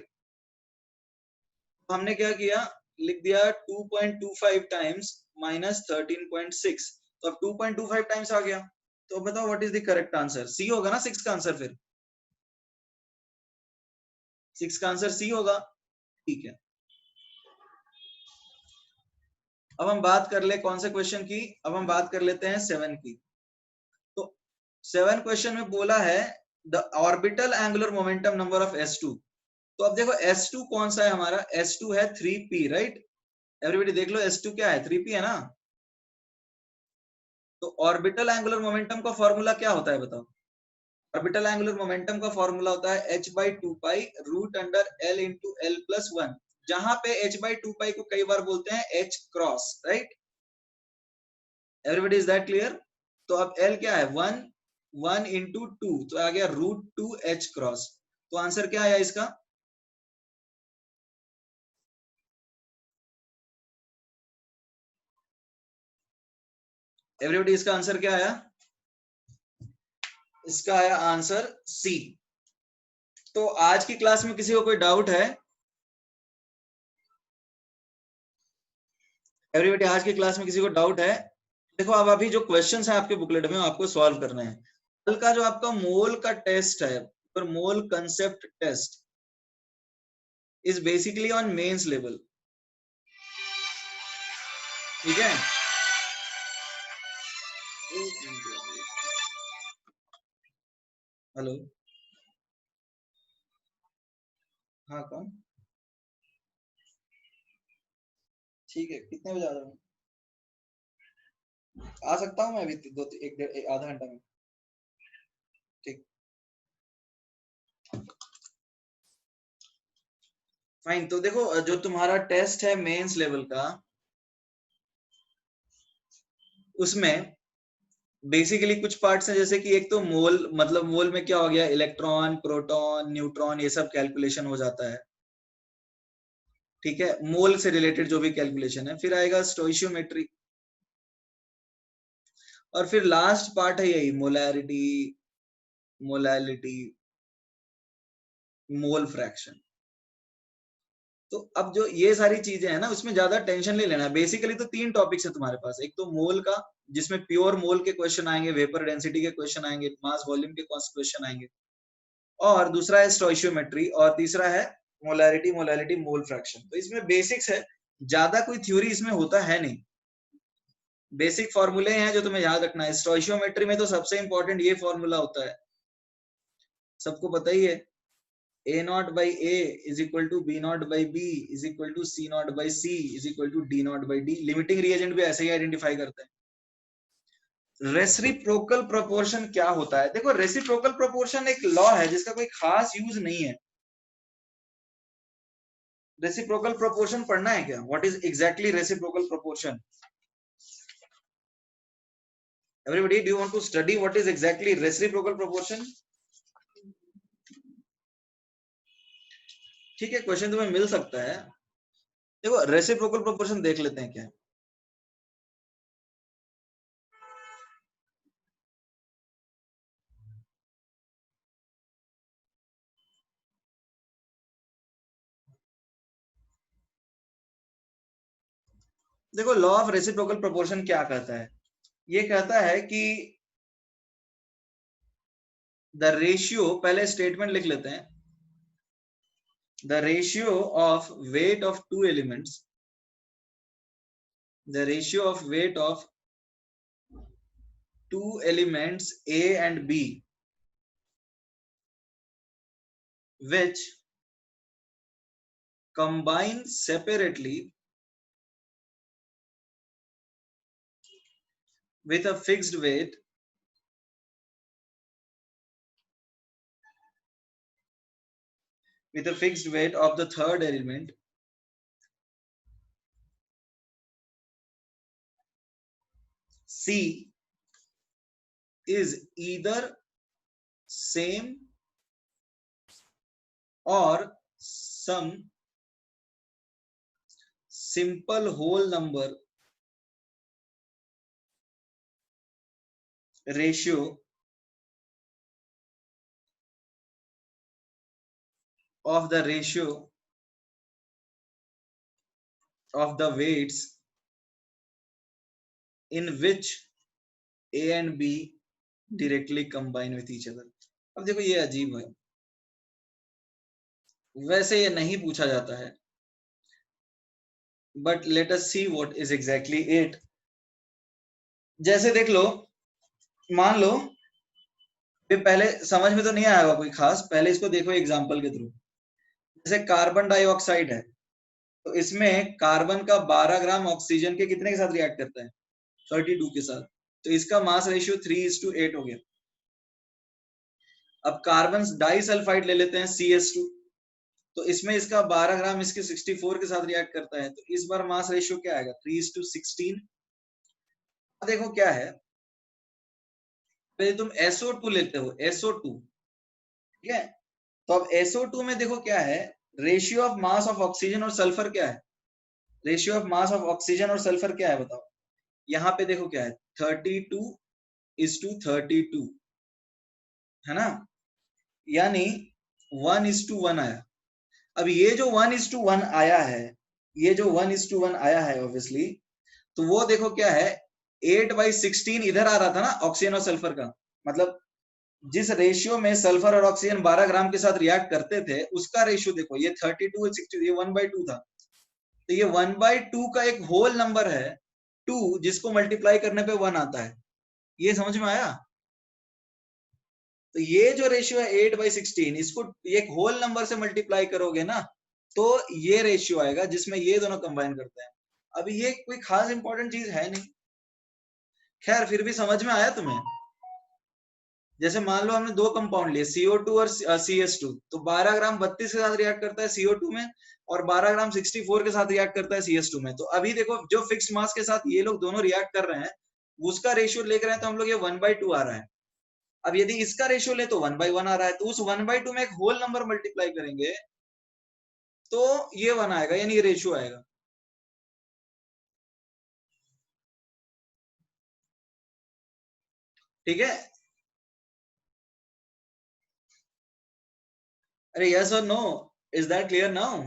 तो हमने क्या किया, लिख दिया 2.25 टाइम्स -13.6, तो अब 2.25 टाइम्स आ गया, तो बताओ what is the correct answer? C होगा ना 6 का आंसर, फिर 6 का आंसर सी होगा, ठीक है। अब हम बात कर ले कौन से क्वेश्चन की, अब हम बात कर लेते हैं 7 की। तो 7 क्वेश्चन में बोला है the orbital angular momentum number of S2, तो अब देखो S2 कौन सा है हमारा, S2 है 3p, राइट? एवरीबॉडी देख लो S2 क्या है, 3p है ना। तो ऑर्बिटल एंगुलर मोमेंटम का फॉर्मूला क्या होता है बताओ? ऑर्बिटल एंगुलर मोमेंटम का फॉर्मूला होता है h/2 root under l into l plus 1, जहां पे h/2 को कई बार बोलते हैं h cross, right? Everybody is that clear? तो अब l क्या है, 1 इंटू 2, तो आ गया √2 h क्रॉस, तो आंसर क्या आया इसका? एवरीबॉडी इसका आंसर क्या आया? इसका आया आंसर सी। तो आज की क्लास में किसी को कोई डाउट है? एवरीबॉडी आज की क्लास में किसी को डाउट है? देखो अब अभी जो क्वेश्चंस है आपके बुकलेट में आपको सॉल्व करने हैं। कल का जो आपका मोल का टेस्ट है, पर mole concept test is basically on mains level. ठीक है। हेलो, हाँ कौन? ठीक है, कितने बजे आ रहा हूँ? आ सकता हूँ मैं अभी एक डेढ़ आधा घंटा में। ठीक, फाइन। तो देखो जो तुम्हारा टेस्ट है मेंस लेवल का, उसमें बेसिकली कुछ पार्ट्स हैं, जैसे कि एक तो मोल, मतलब मोल में क्या हो गया, इलेक्ट्रॉन, प्रोटॉन, न्यूट्रॉन, ये सब कैलकुलेशन हो जाता है। ठीक है, मोल से रिलेटेड जो भी कैलकुलेशन है। फिर आएगा स्टोइशियोमेट्री, और फिर लास्ट पार्ट है यही मोलैरिटी, मोलैलिटी, मोल फ्रैक्शन। तो अब जो ये सारी चीजें हैं ना, उसमें ज्यादा टेंशन नहीं लेना है। बेसिकली तो तीन टॉपिक्स है तुम्हारे पास। एक तो मोल का, जिसमें प्योर मोल के क्वेश्चन आएंगे, वेपर डेंसिटी के क्वेश्चन आएंगे, मास वॉल्यूम के क्वेश्चन आएंगे, और दूसरा है स्टोइशियोमेट्री, और तीसरा है मोलैरिटी, मोलैलिटी, मोल फ्रैक्शन। तो इसमें बेसिक्स है, ज्यादा कोई थ्योरी इसमें होता है नहीं। बेसिक फॉर्मूले हैं जो तुम्हें याद रखना है। स्टोइशियोमेट्री में तो सबसे इंपॉर्टेंट ये फॉर्मूला होता है, सबको पता ही है, a not by a is equal to b not by b is equal to c not by c is equal to d not by d। Limiting reagent भी ऐसे ही आइडेंटिफाई करते हैं। रेसिप्रोकल प्रोपोर्शन क्या होता है? देखो, रेसिप्रोकल प्रोपोर्शन एक law है जिसका कोई खास यूज नहीं है। रेसिप्रोकल प्रोपोर्शन पढ़ना है क्या? What is exactly reciprocal proportion? Everybody, do you want to study what is exactly reciprocal proportion? ठीक है, क्वेश्चन तुम्हें मिल सकता है। देखो, रेसिप्रोकल प्रोपोर्शन देख लेते हैं क्या है। देखो, लॉ ऑफ रेसिप्रोकल प्रोपोर्शन क्या कहता है? ये कहता है कि द रेशियो, पहले स्टेटमेंट लिख लेते हैं, the ratio of weight of two elements, the ratio of weight of two elements A and B which combine separately with a fixed weight of the third element C is either same or some simple whole number ratio of the ratio of the weights in which A and B directly combine with each other। अब देखो, ये अजीब है, वैसे ये नहीं पूछा जाता है, but let us see what is exactly it. जैसे देख लो, मान लो, पहले समझ में तो नहीं आया होगा कोई खास, पहले इसको देखो एग्जांपल के थ्रू। जैसे कार्बन डाइऑक्साइड है, तो इसमें कार्बन का 12 ग्राम ऑक्सीजन के कितने के साथ रिएक्ट करता है? 32 के साथ। तो इसका मास रेशियो 3:8 हो गया। अब कार्बन डाइसल्फाइड ले लेते हैं CH2, तो इसमें इसका 12 ग्राम इसके 64 के साथ रिएक्ट करता है, तो इस बार मास रेशियो क्या आएगा? 3:16। देखो क्या है, तुम SO2 लेते हो, SO2, ठीक है, तो अब SO2 में देखो क्या है, ratio of mass of oxygen और सल्फर क्या है? Ratio of mass of oxygen और सल्फर क्या है बताओ? यहाँ पे देखो क्या है, 32:32, है ना, यानी 1:1 आया। अब ये जो 1:1 आया है, ये जो 1:1 आया है ऑब्वियसली, तो वो देखो क्या है, 8/16 इधर आ रहा था ना ऑक्सीजन और सल्फर का, मतलब जिस रेशियो में सल्फर और ऑक्सीजन 12 ग्राम के साथ रिएक्ट करते थे, उसका रेशियो देखो, ये 32 और 60, ये 1/2 था। तो ये 1/2 का एक होल नंबर है, 2 जिसको मल्टीप्लाई करने पे 1 आता है। ये समझ में आया? तो ये जो रेशियो है 8/16, इसको एक होल नंबर से मल्टीप्लाई करोगे ना तो ये रेशियो आएगा जिसमें ये दोनों कंबाइन करते हैं। अभी ये कोई खास इंपॉर्टेंट चीज है नहीं, खैर फिर भी समझ में आया तुम्हें? जैसे मान लो हमने दो कंपाउंड लिए CO2 और CS2, तो 12 ग्राम 32 के साथ रिएक्ट करता है CO2 में और 12 ग्राम 64 के साथ रिएक्ट करता है CS2 में। तो अभी देखो जो फिक्स्ड मास के साथ ये लोग दोनों रिएक्ट कर रहे हैं उसका रेशियो लेकर हैं तो हम लोग ये 1/2 आ रहा है। अब यदि इसका रेशियो ले तो 1/1 आ रहा है, तो उस 1/2 में एक होल नंबर मल्टीप्लाई करेंगे तो ये 1 आएगा, यानी ये रेशियो आएगा। ठीक है? अरे यस और no, is that clear now?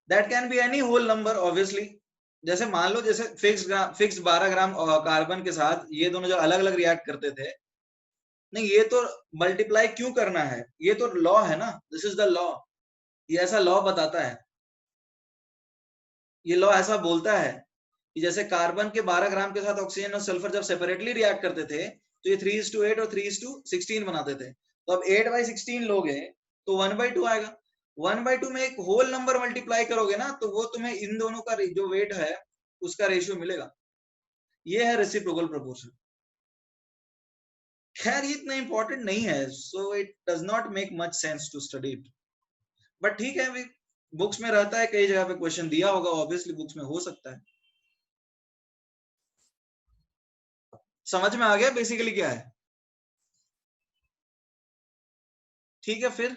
That can be any whole number obviously. जैसे मान लो जैसे फिक्स 12 ग्राम कार्बन के साथ ये दोनों जो अलग अलग रिएक्ट करते थे, नहीं ये तो मल्टीप्लाई क्यों करना है, ये तो लॉ है ना, दिस इज द लॉ, ये ऐसा लॉ बताता है, ये लॉ ऐसा बोलता है कि जैसे कार्बन के 12 ग्राम के साथ ऑक्सीजन और सल्फर जब सेपरेटली रिएक्ट करते थे तो ये 3:8 और 3:16 बनाते थे। तो अब 8/16 लोगे तो 1/2 आएगा। 1/2 में एक होल नंबर मल्टीप्लाई करोगे ना तो वो तुम्हें इन दोनों का जो वेट है उसका रेशियो मिलेगा। ये है रेसिप्रोकल प्रोपोर्शन। खैर ये इतना इंपॉर्टेंट नहीं है, so it does not make much sense to study it, but ठीक है, अभी बुक्स में रहता है, कई जगह पे क्वेश्चन दिया होगा, ऑब्वियसली बुक्स में हो सकता है। समझ में आ गया बेसिकली क्या है? ठीक है फिर,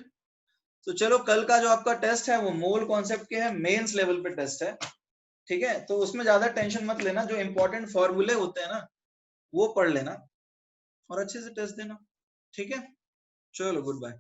तो चलो कल का जो आपका टेस्ट है वो मोल कॉन्सेप्ट के है, मेंस लेवल पे टेस्ट है। ठीक है, तो उसमें ज्यादा टेंशन मत लेना, जो इंपॉर्टेंट फॉर्मूले होते हैं ना वो पढ़ लेना और अच्छे से टेस्ट देना। ठीक है, चलो गुड बाय।